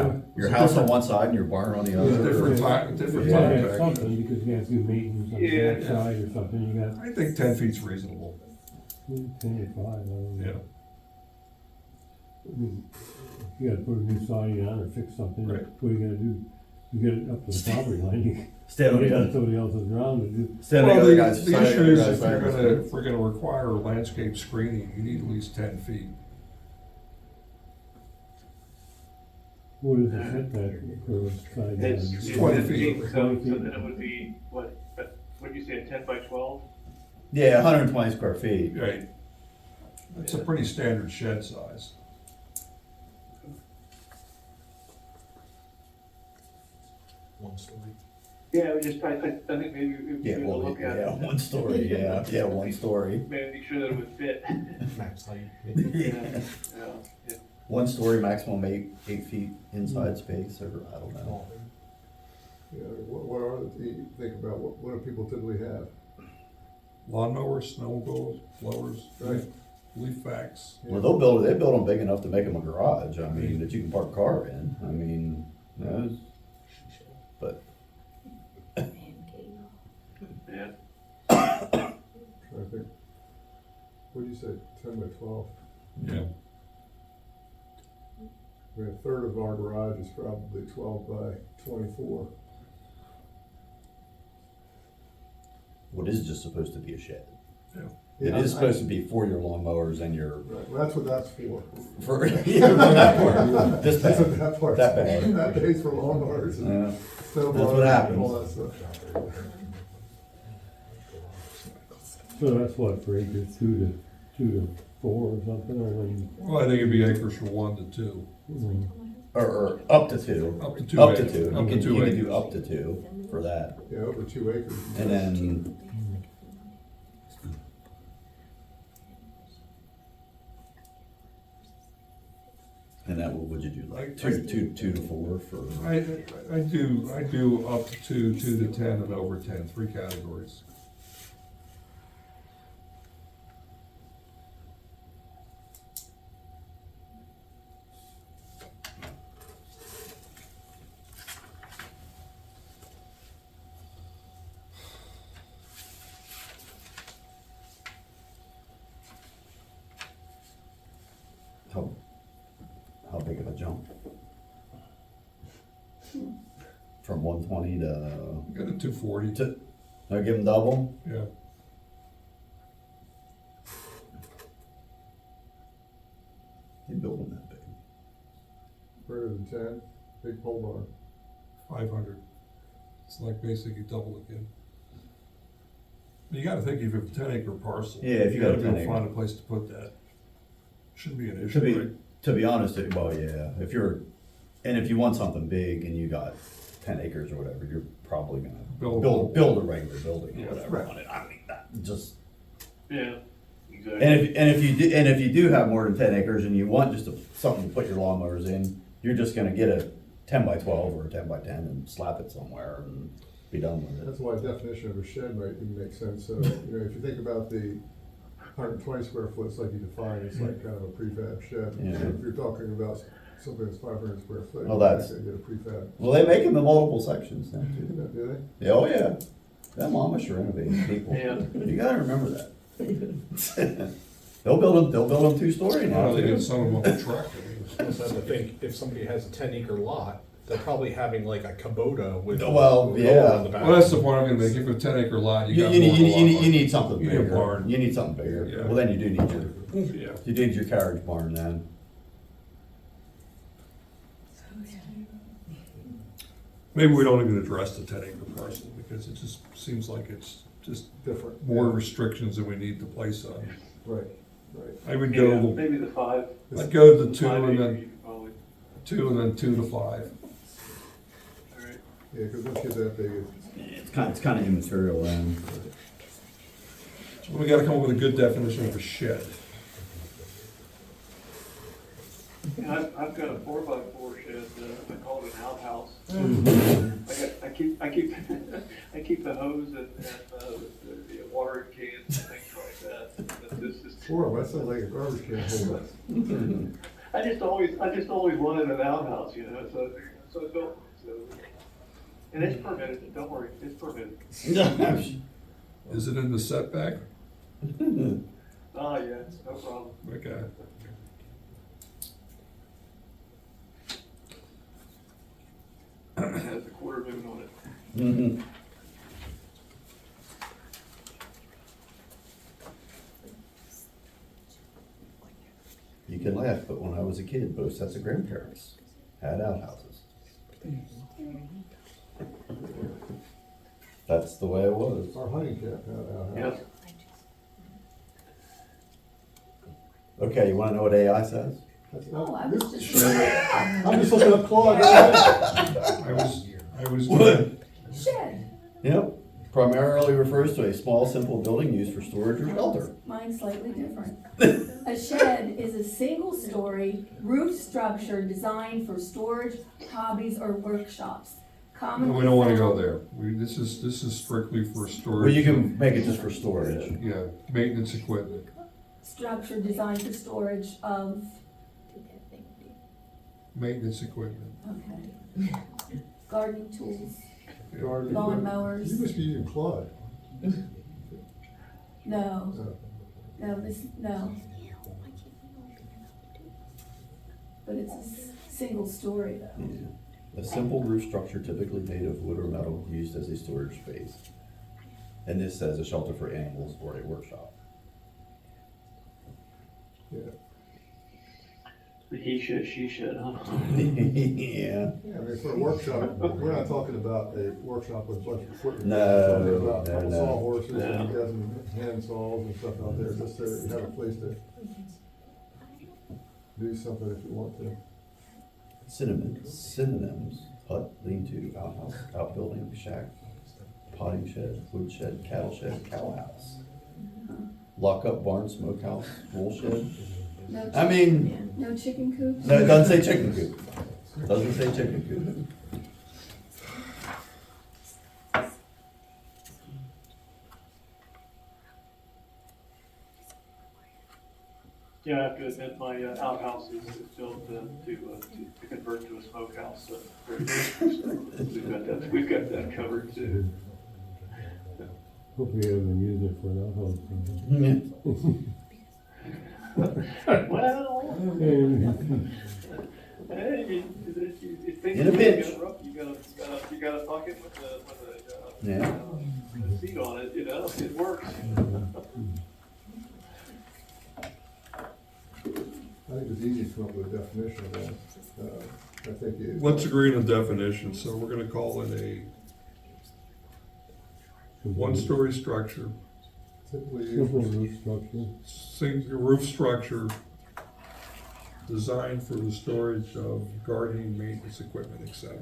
house on different- one side and your barn on the a other. different Yeah. time, different You gotta time have back something, then. because you have to do maintenance on the Yeah. backside or something, you got I think 10 feet's reasonable. 10 or 5, I don't know. Yeah. I mean, if you gotta put a new siding on or fix something, Right. what are you gonna do? You get it up to the property line, you Stand on get the on other, somebody else's ground to do. stand on Well, the other the guy's side. issue the is other if guy's side. if we're gonna require landscape screening, you need at least 10 feet. What is the setback for a side It's yard? 20 feet. So then it would be, what'd you say, a 10 by 12? Yeah, 120 square feet. Right. That's a pretty standard shed size. Yeah, I think maybe we Yeah, could well, look at yeah, it. 1 story, yeah, 1 story. Maybe make sure that it would fit. Yeah. Yeah. 1 story, maximum 8 feet inside space, or I don't know. Yeah, what are you think about, what do people typically have? Lawnmowers, snow blowers, Right. leaf vacs. Well, they build them big enough to make them a garage, I mean, that you can park a car in, I mean, you know, but. Yeah. I think, what'd you say, 10 by 12? Yeah. I mean, a third of our garage is probably 12 by 24. What is just supposed to be a shed? Yeah. It is supposed to be for your lawnmowers and your, Right, well, that's what that's for. for, yeah, for that part. This That's what bag. that part's That for. bag. That pays for lawnmowers and Yeah. snow That's what blowers happens. and all that stuff. So that's what, for acres, 2 to 4 or something, or when? Well, I think it'd be acres from 1 to 2. Or up to 2. Up to 2 Up to acres. 2. Up to 2 You can acres. do up to 2 for that. Yeah, over 2 acres. And then, what would you do, like 2 to 4 for? I do up to 2, 2 to 10, and over 10, 3 categories. How big of a jump? From 120 to, Got a 240. I give them double? Yeah. They build them that big. Greater than 10, big pole barn. 500. It's like basically double again. You gotta think if you have a 10-acre parcel. Yeah, if you got a gotta be able 10 to find acre. a place to put that. Shouldn't be an To issue, be, right? to be honest, well, yeah, if you want something big and you got 10 acres or whatever, you're probably gonna Build- build a regular building Yeah, or whatever right. on it. I mean, that just, Yeah, exactly. and if you do have more than 10 acres and you want just something to put your lawnmowers in, you're just gonna get a 10 by 12 or a 10 by 10 and slap it somewhere and be done with it. That's why definition of a shed might even make sense. So, if you think about the 120 square foot, it's like you define, it's like kind of a prefab shed. Yeah. If you're talking about something that's 500 square foot, Well, you that's- get a prefab. Well, they make them in multiple sections now too. Do they? Yeah, oh yeah, them Amish are innovative people. Yeah. You gotta remember that. They'll build them 2-story now Well, they too. get some of them on track. Also have to think, if somebody has a 10-acre lot, they're probably having like a Kubota with. Well, with a yeah. mower on the back. Well, that's the point I'm gonna make. If it's a 10-acre lot, you You, got you, more need, than a lot. you need something You need a bigger. barn. You need something bigger. Yeah. Well, then you do need Yeah. you need your carriage barn then. Maybe we don't even address the 10-acre parcel because it just seems like it's just Different. more Yeah. restrictions than we need to place on. Right, right. I would Yeah, go, maybe the 5. I'd go to the 2 5 and acre, then you could probably, 2 and then 2 to 5. all right. Yeah, because once you get that big, It's kind of immaterial then. So we gotta come up with a good definition of a shed. And I've got a 4x4 shed, I call it an outhouse. I keep I keep the hose and the watering cans and things like that. But this is, that sounds like a garbage can holder. I just always wanted an outhouse, so I built, so. And it's permitted, don't worry, it's permitted. Is it in the setback? Oh, yeah, no problem. Okay. It has a quarter moon on it. Mhm. You can laugh, but when I was a kid, both sets of grandparents had outhouses. That's the way it was. Our hunting camp had Yeah. outhouse. Okay, you wanna know what AI says? That's Oh, not- I was this- just. I'm just looking up Claude. I was doing, Shed. Yep, primarily refers to a small, simple building used for storage or shelter. Mine's slightly different. A shed is a single-story roof structure designed for storage, hobbies, or workshops. Commonly we don't wanna go found- there. This is strictly for storage. Well, you can make it just for storage. Yeah, maintenance equipment. Structure designed for storage of, Maintenance equipment. okay. Gardening tools, Garden lawn equipment. mowers. You must be using Claude. No, No. no. but it's a single story though. A simple roof structure typically made of wood or metal used as a storage space. And this says a shelter for animals or a workshop. Yeah. The he shed, she shed, huh? Yeah. Yeah, I mean, for a workshop, we're not talking about a workshop with a bunch of equipment. No, We're talking about no, couple no. sawhorses No. and dozen hand saws and stuff out there, just so you have a place to do something if you want to. Synonyms, hut, lean-to, outhouse, outbuilding, shack, potting shed, wood shed, cattle shed, cow house. Lock-up barn, smokehouse, wool shed. No I mean, No chicken coops? no, it doesn't say chicken coop. Doesn't say chicken coop. Yeah, I have to admit, my outhouse is built to convert to a smokehouse, so we've got that covered too. Hope we haven't used it for an outhouse. Well, hey, In a pinch. You got a bucket with a Yeah. seat on it, you know, it works. I think it's easy to come up with a definition of that. I think it. Let's agree on a definition, so we're gonna call it a one-story structure, Typically Simple used, roof structure. single roof structure designed for the storage of gardening, maintenance equipment, etc.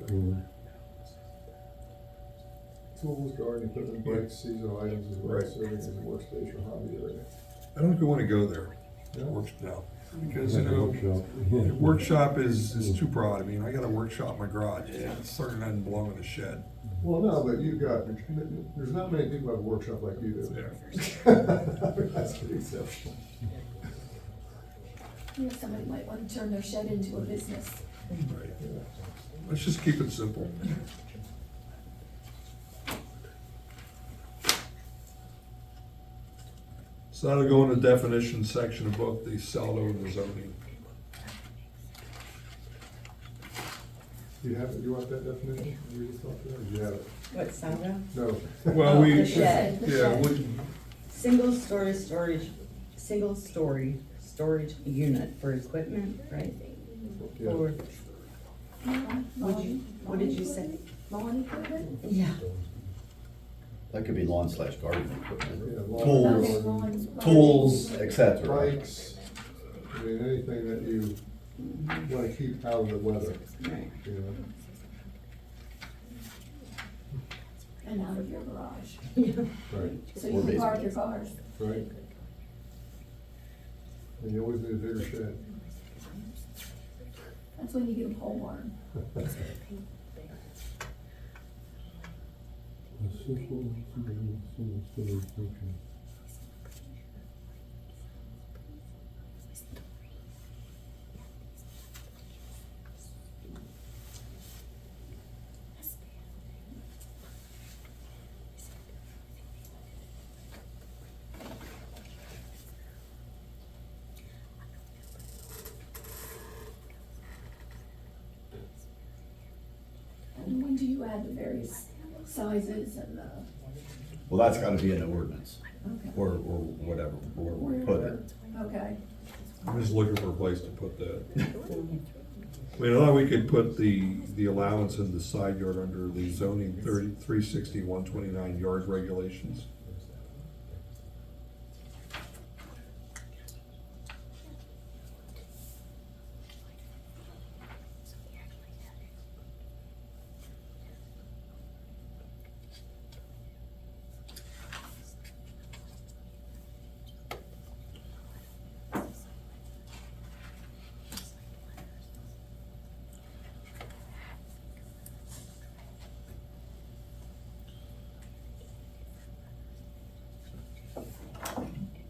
tools, garden equipment, bikes, seasonal items, as well as Right. serving as a workstation or hobby area. I don't think we wanna go there, No? works now, because, you Like a know, workshop. a workshop is too broad. I mean, I got a workshop in my garage, it's certainly doesn't belong in a shed. Well, no, but you've got, there's not many people who have a workshop like you do. Yeah. That's the exception. You know, somebody might want to turn their shed into a business. Right. Let's just keep it simple. So that'll go in the definition section of both the SALDO and the zoning. Do you have it, you want that definition? We just talked about it, or do you have it? What, SALDO? No. Well, Oh, we, the shed. yeah, we, Single-story storage unit for equipment, right? Yeah. Or, Lawn- what did you say? Lawn equipment? Yeah. That could be lawn/garden equipment. Yeah, Tools, lawn, tools, etc. bikes, I mean, anything that you wanna keep out of the weather, Right. you know? And out of your garage, Right, so Or you can park basement. your cars. right. And you always need a bigger shed. That's when you get a pole barn. A simple, single story structure. And when do you add the various sizes and the, Well, that's gotta be in the ordinance, okay. or whatever, where we put it. Okay, I'm just looking for a place to put that. I mean, I thought we could put the allowance in the side yard under the zoning 360-129 yard regulations.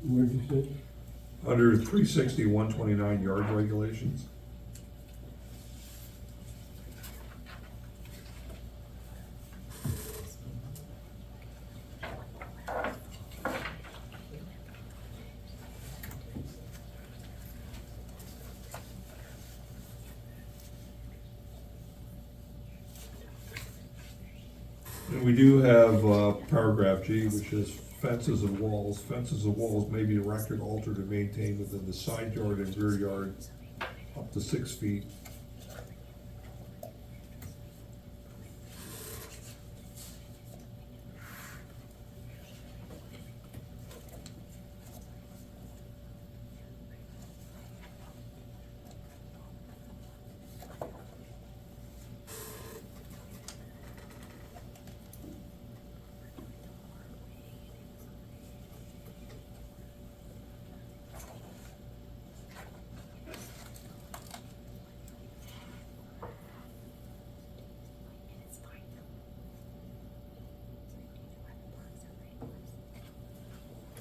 Where'd you say? Under 360-129 yard regulations. And we do have paragraph G, which is fences and walls. Fences and walls may be erected, altered, and maintained within the side yard and rear yard up to 6 feet.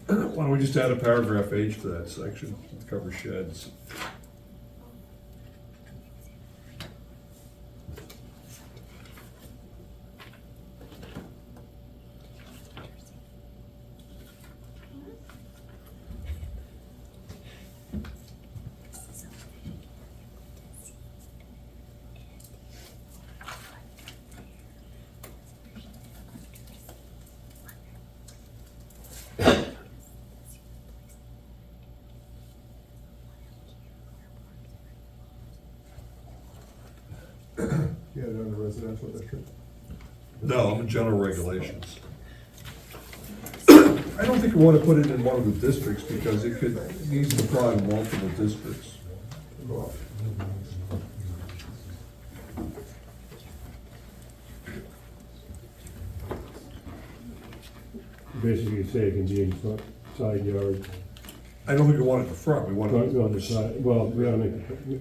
Why don't we just add a paragraph H to that section, to cover sheds? Yeah, they're in the residential district. No, I'm in general regulations. I don't think we want to put it in one of the districts because it needs to apply in multiple districts. Well, Basically, say it can be in front, side yard, I don't think we want it in the front, we want it on the side, well, we gotta make,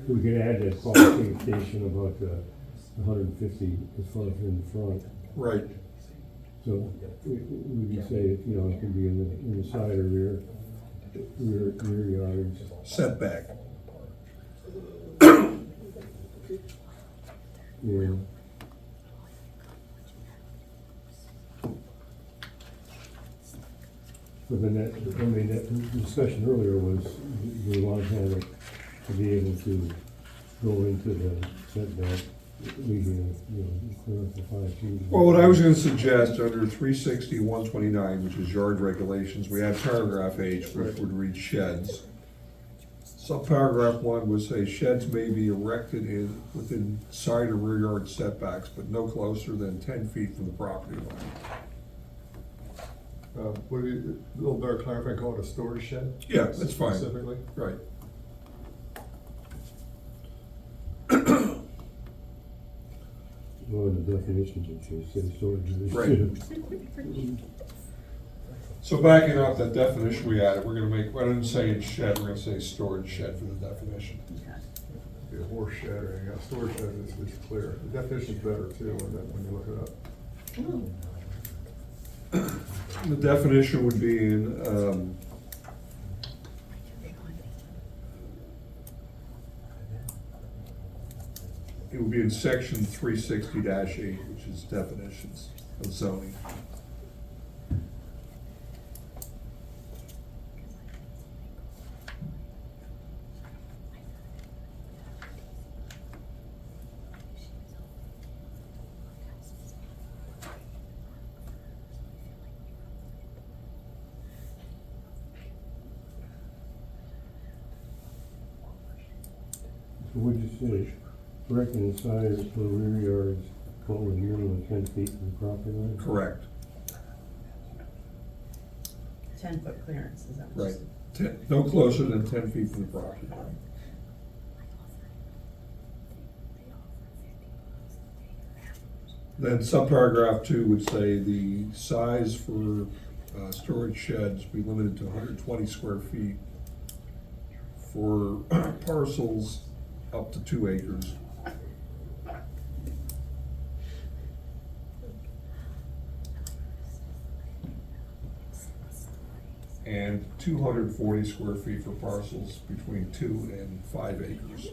we can add that qualification about the 150 as far as in the front. Right. So we can say, it, you know, it can be in the side or rear yards. Setback. Yeah. But then that, I mean, that the discussion earlier was, we want to have it to be able to go into the setback, leaving, you know, clear up the 5 feet. Well, what I was gonna suggest, under 360-129, which is yard regulations, we have paragraph H, which would read sheds. Subparagraph 1 would say sheds may be erected within side or rear yard setbacks, but no closer than 10 feet from the property line. Would it be a little better clarifying, call it a storage shed? Yeah, that's fine. Specifically? Right. Well, the definitions, it should say storage. Right. So backing up that definition we added, we're gonna make, rather than saying shed, we're gonna say storage shed for the definition. Be a horse shed or anything, a storage shed is clear. The definition's better too when you look it up. The definition would be in, it would be in section 360-8, which is definitions of zoning. So what'd you say? Erecting the side or rear yards, what was minimum of 10 feet from the property line? Correct. 10-foot clearance, is that what you Right. said? No closer than 10 feet from the property line. Then subparagraph 2 would say the size for storage sheds be limited to 120 square feet for parcels up to 2 acres. And 240 square feet for parcels between 2 and 5 acres.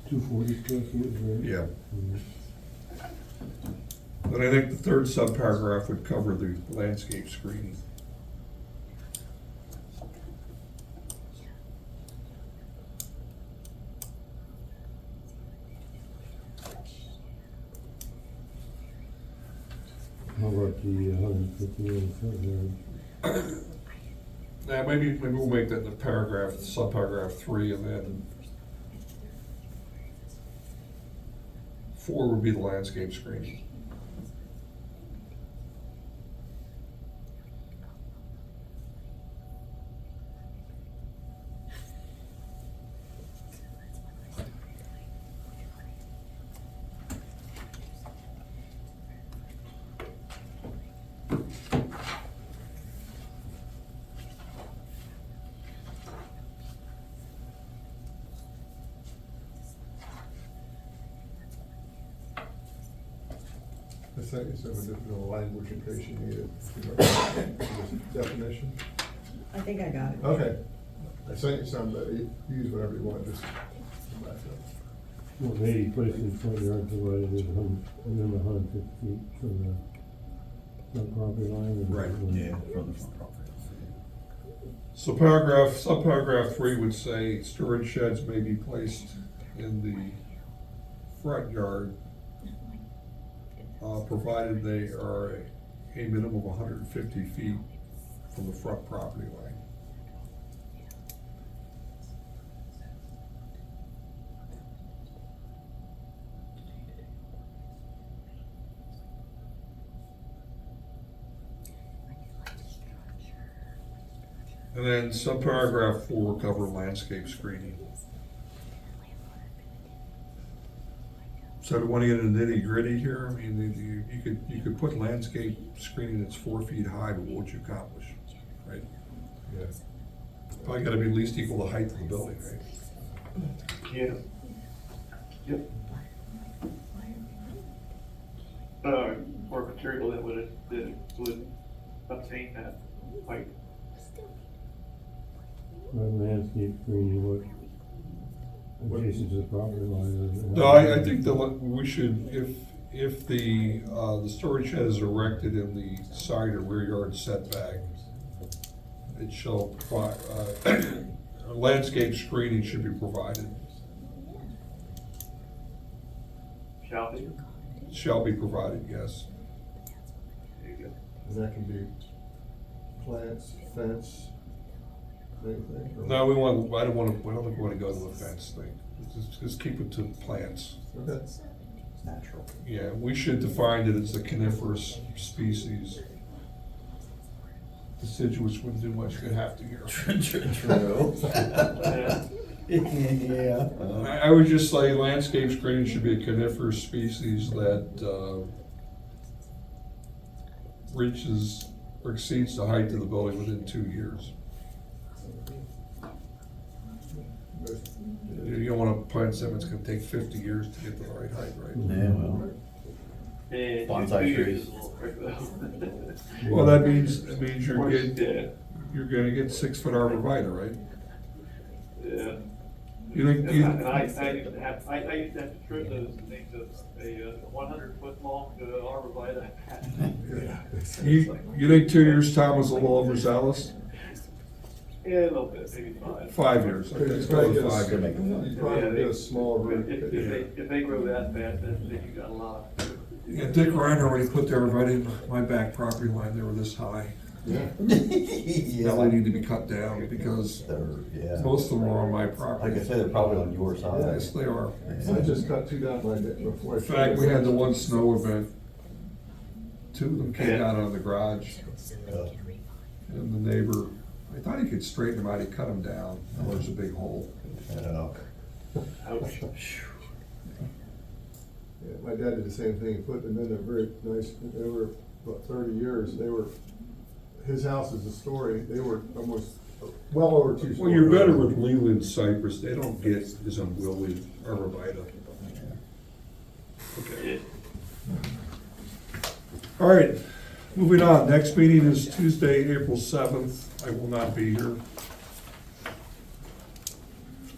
$240 square feet, right? Yeah. Mhm. But I think the third subparagraph would cover the landscape screening. How about the 150 in the front yard? Now, maybe we'll make that in the paragraph, subparagraph 3, and then 4 would be the landscape screening. I sent you some additional language in case you need it. Definition. I think I got it. Okay. I sent you some, but you use whatever you want, just back up. Well, maybe place in front yard provided is 150 feet from the front property line. Right. From the front property. So subparagraph 3 would say storage sheds may be placed in the front yard, provided they are a minimum of 150 feet from the front property line. And then subparagraph 4 will cover landscape screening. So do we want to get into nitty gritty here? I mean, you could put landscape screening that's 4 feet high, but what would you accomplish, right? Yeah. Probably gotta be at least equal the height of the building, right? Yeah. Yep. Or material that would obtain that height. Landscape screening, what adjacent to the property line? No, I think that we should, if the storage shed is erected in the side or rear yard setback, it shall provide, landscape screening should be provided. Shall be provided, yes. There you go. And that can be plants, fence, anything? or- No, I don't think we want to go to the fence thing. Just keep it to plants. Okay. It's natural. Yeah, we should define it as a coniferous species. Deciduous wouldn't do much good half the year. True. Yeah. I would just say landscape screening should be a coniferous species that reaches or exceeds the height of the building within 2 years. You don't want to plant something that's gonna take 50 years to get to the right height, right? Yeah, well. And Bonsai 2 years trees. is a little quick though. Well, that means you're Or it's getting, dead. you're gonna get 6-foot arborvitae, right? Yeah. You think, And I used to have to trim those things, a 100-foot long arborvitae. you think 2 years' time was a little overzealous? Yeah, a little bit, maybe 5. 5 years, okay, let's go with 5 years. You probably get a small root. If they grow that fast, then you got a lot. Yeah, Dick Ryan already put everybody in my back property line, they were this high. Yeah. Now they need to be cut down because Yeah. most of them are on my Like I property. said, they're probably on your side. Yes, they are. I just cut 2 down by before. In fact, we had the one snow event. 2 of them came down out of the garage, and the neighbor, I thought he could straighten them out, he cut them down, and there's a big hole. Ouch. Yeah, my dad did the same thing, he put them in, they're very nice, they were about 30 years, his house is a story, they were almost, well over 2 stories. Well, you're better with Leland cypress, they don't get as unwieldy arborvitae. Okay. All right, moving on, next meeting is Tuesday, April 7th, I will not be here.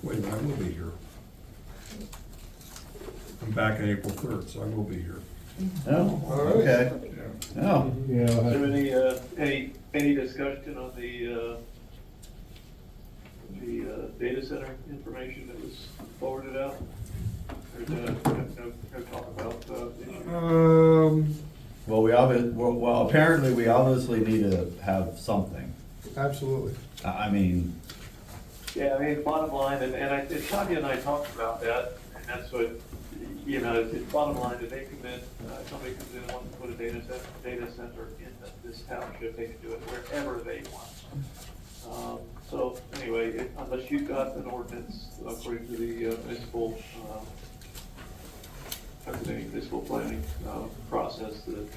Wait a minute, I will be here. I'm back on April 3rd, so I will be here. Oh, All right. okay. Yeah. Oh, Yeah, Is there any discussion on the data center information that was forwarded out? There's no talk about the issue. Well, apparently we obviously need to have something. Absolutely. I mean, Yeah, I mean, bottom line, and Tanya and I talked about that, and that's what, you know, it's bottom line, if they come in, somebody comes in and wants to put a data center in this township, they can do it wherever they want. So anyway, unless you've got an ordinance according to the municipal planning process, that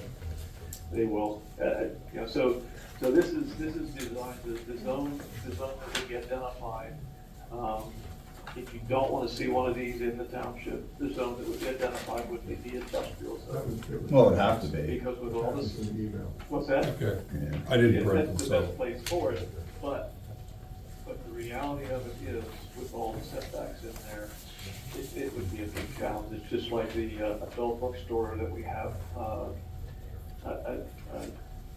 they will, you know, so this is designed, the zone that will be identified. If you don't want to see one of these in the township, the zone that would be identified would be the industrial zone. well, it'd have to be. Because with all this, An email. what's that? Okay, Yeah. I didn't Yeah, print that's this the out. best place for it, but the reality of it is, with all the setbacks in there, it would be a big challenge. It's just like the adult bookstore that we have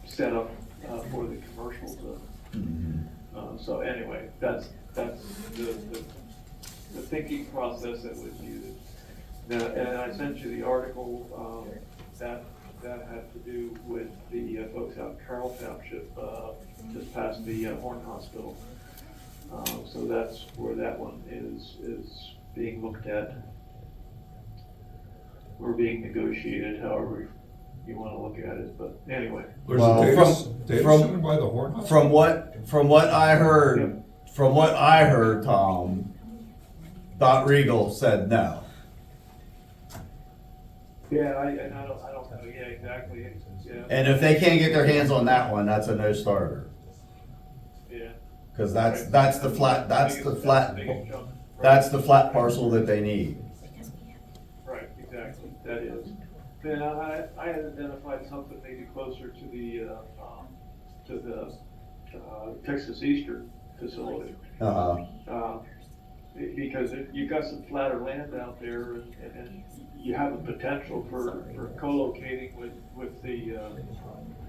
set up for the commercial zone. Mhm. So anyway, that's the thinking process that was used. Now, and I sent you the article that had to do with the folks out in Carroll Township, just past the Horn Hospital. So that's where that one is being looked at. We're being negotiated, however you want to look at it, but anyway. There's Well, a from- data from- center by the Horn House? From what I heard, Tom, Dot Regal said no. Yeah, I don't know, yeah, exactly, yeah. And if they can't get their hands on that one, that's a no starter. Yeah. Cause that's the flat Biggest chunk. that's the flat parcel that they need. Right, exactly, that is. Then I had identified something maybe closer to the Texas Eastern facility. Uh-huh. Because you've got some flatter land out there, and you have a potential for co-locating with the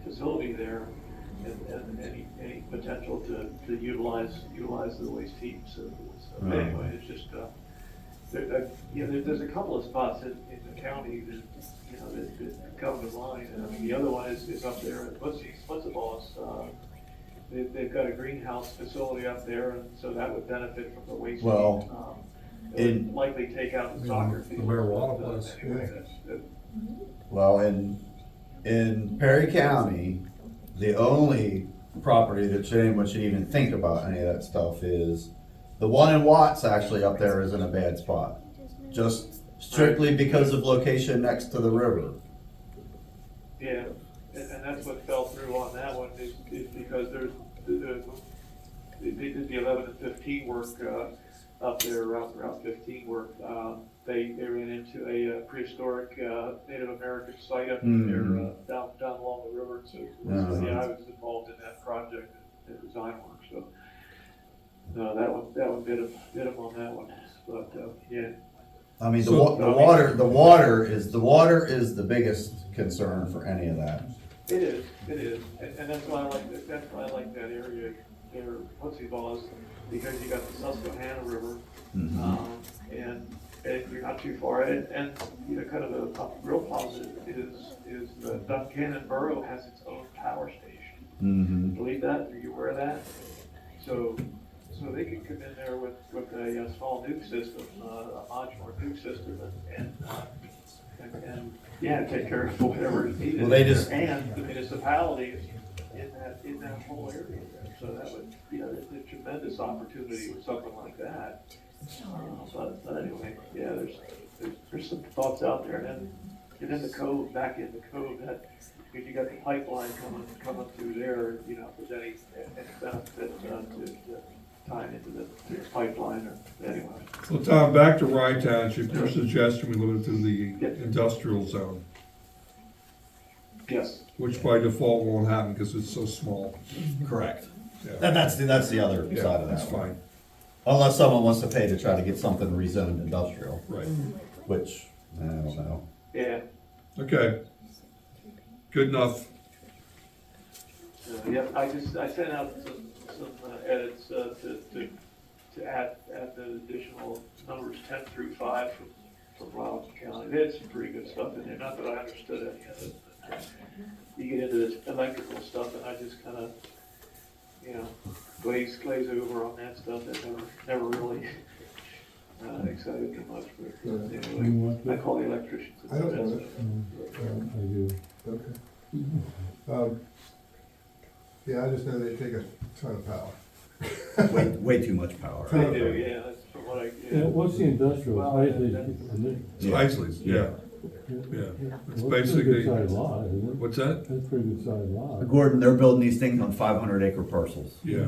facility there, and any potential to utilize the waste heap. So anyway, it's just, there's a couple of spots in the county that, that come to mind. And I mean, the other one is up there at What's-It-Balls. They've got a greenhouse facility up there, and so that would benefit from the waste. Well, it would likely take out the soccer The field. marijuana place. Anyway, Well, in Perry County, the only property that anyone should even think about any of that stuff is the one in Watts actually up there is in a bad spot. Just strictly because of location next to the river. Yeah, and that's what fell through on that one, is because they did the 11 and 15 work, up there, Route 15 work. They ran into a prehistoric Native American site up there, down along the river. So yeah, I was involved in that project and design work, so. No, that one bit him on that one, but, yeah. I mean, the So- water is the biggest concern for any of that. It is, and that's why I like that area there, What's-It-Balls, because you got the Susquehanna River, and you're not too far, and kind of a real positive is the Duncannon Borough has its own power station. Mm-hmm. Believe that? Are you aware of that? So they could come in there with a small nuke system, a modular nuke system, and yeah, take care of whatever is needed. Well, they just- And the municipality is in that whole area there, so that would, there's a tremendous opportunity with something like that. But anyway, yeah, there's some thoughts out there, and then get in the cove, back in the cove, that, if you got the pipeline coming through there, if there's any benefit to tying into the pipeline, or anyway. Well, Tom, back to Rye Township, your suggestion we limit to the industrial zone, Yes. which by default won't happen because it's so small. Correct. Yeah, And that's the other yeah, side of that. that's one. fine, Unless someone wants to pay to try to get something rezoned industrial, right. which, I don't know. Yeah. Okay. Good enough. Yep, I sent out some edits to add the additional numbers 10 through 5 from Loudoun County. They had some pretty good stuff in there, not that I understood any of it. you get into this electrical stuff, and I just kind of, you know, glaze over on that stuff. That never really excited me much. But You anyway, want I that? call the electricians. I don't want it. I do. Okay. Yeah, I just know they take a ton of power. Way too much power. They do, yeah, that's from what I, Yeah, what's the industrial, Well, Isley's, that's- isn't it? It's Isley's, yeah, yeah. It's Well, that's a basically, good sized lot, isn't it? what's that? That's a pretty good sized lot. Gordon, they're building these things on 500-acre parcels. Yeah,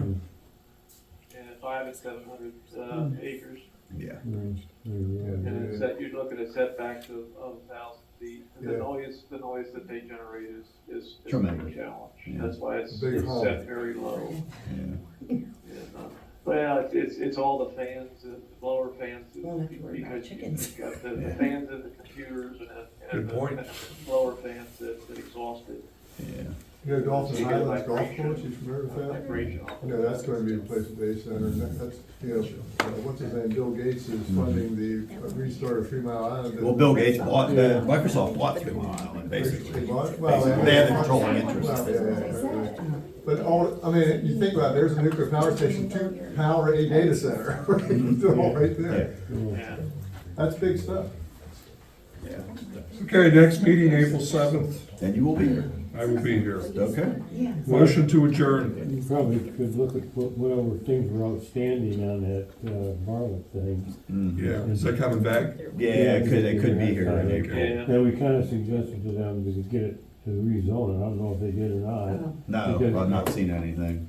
yeah, 500 and 700 acres. Yeah. There you And go. it's set, you're looking at setbacks of 1,000 feet. And Yeah. the noise that they generate is a Tremendous. big challenge. Yeah. That's why it's Big home. set very low. Yeah. And, well, it's all the fans, the blower fans. Won't have to worry about because chickens. You've got the Yeah. fans in the computers and Good point. the blower fans that exhaust it. Yeah. You know, Dolphin You get Highlands Golf vibration. Course, you familiar with that? Vibration. You know, that's going to be replaced with Day Center, and that's, you know, what's his name, Bill Gates is funding the restart of 3 Mile Island. Well, Bill Gates bought, Microsoft bought 3 Mile Island, basically. They bought it? Well, They have the controlling interest. Well, yeah. But all, I mean, you think about it, there's a nuclear power station to power a data center, they're all right there. Yeah. That's big stuff. Yeah. okay, next meeting, April 7th, Then you will be here. I will be here. Okay. Yeah. Motion to adjourn. You probably could look at whatever things were outstanding on that, Bartlett thing. Yeah, is that coming back? Yeah, it could be here in April. Yeah. And we kinda suggested to them to get it to rezone it, I don't know if they did or not, No, I've not seen anything.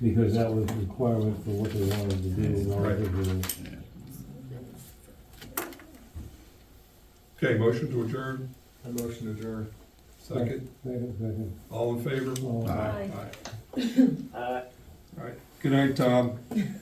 because that was a requirement for what they wanted to do in order to. Okay, motion to adjourn, I motion to adjourn. second, Second. all in favor? Oh. Aye. Aye. All right, good night, Tom.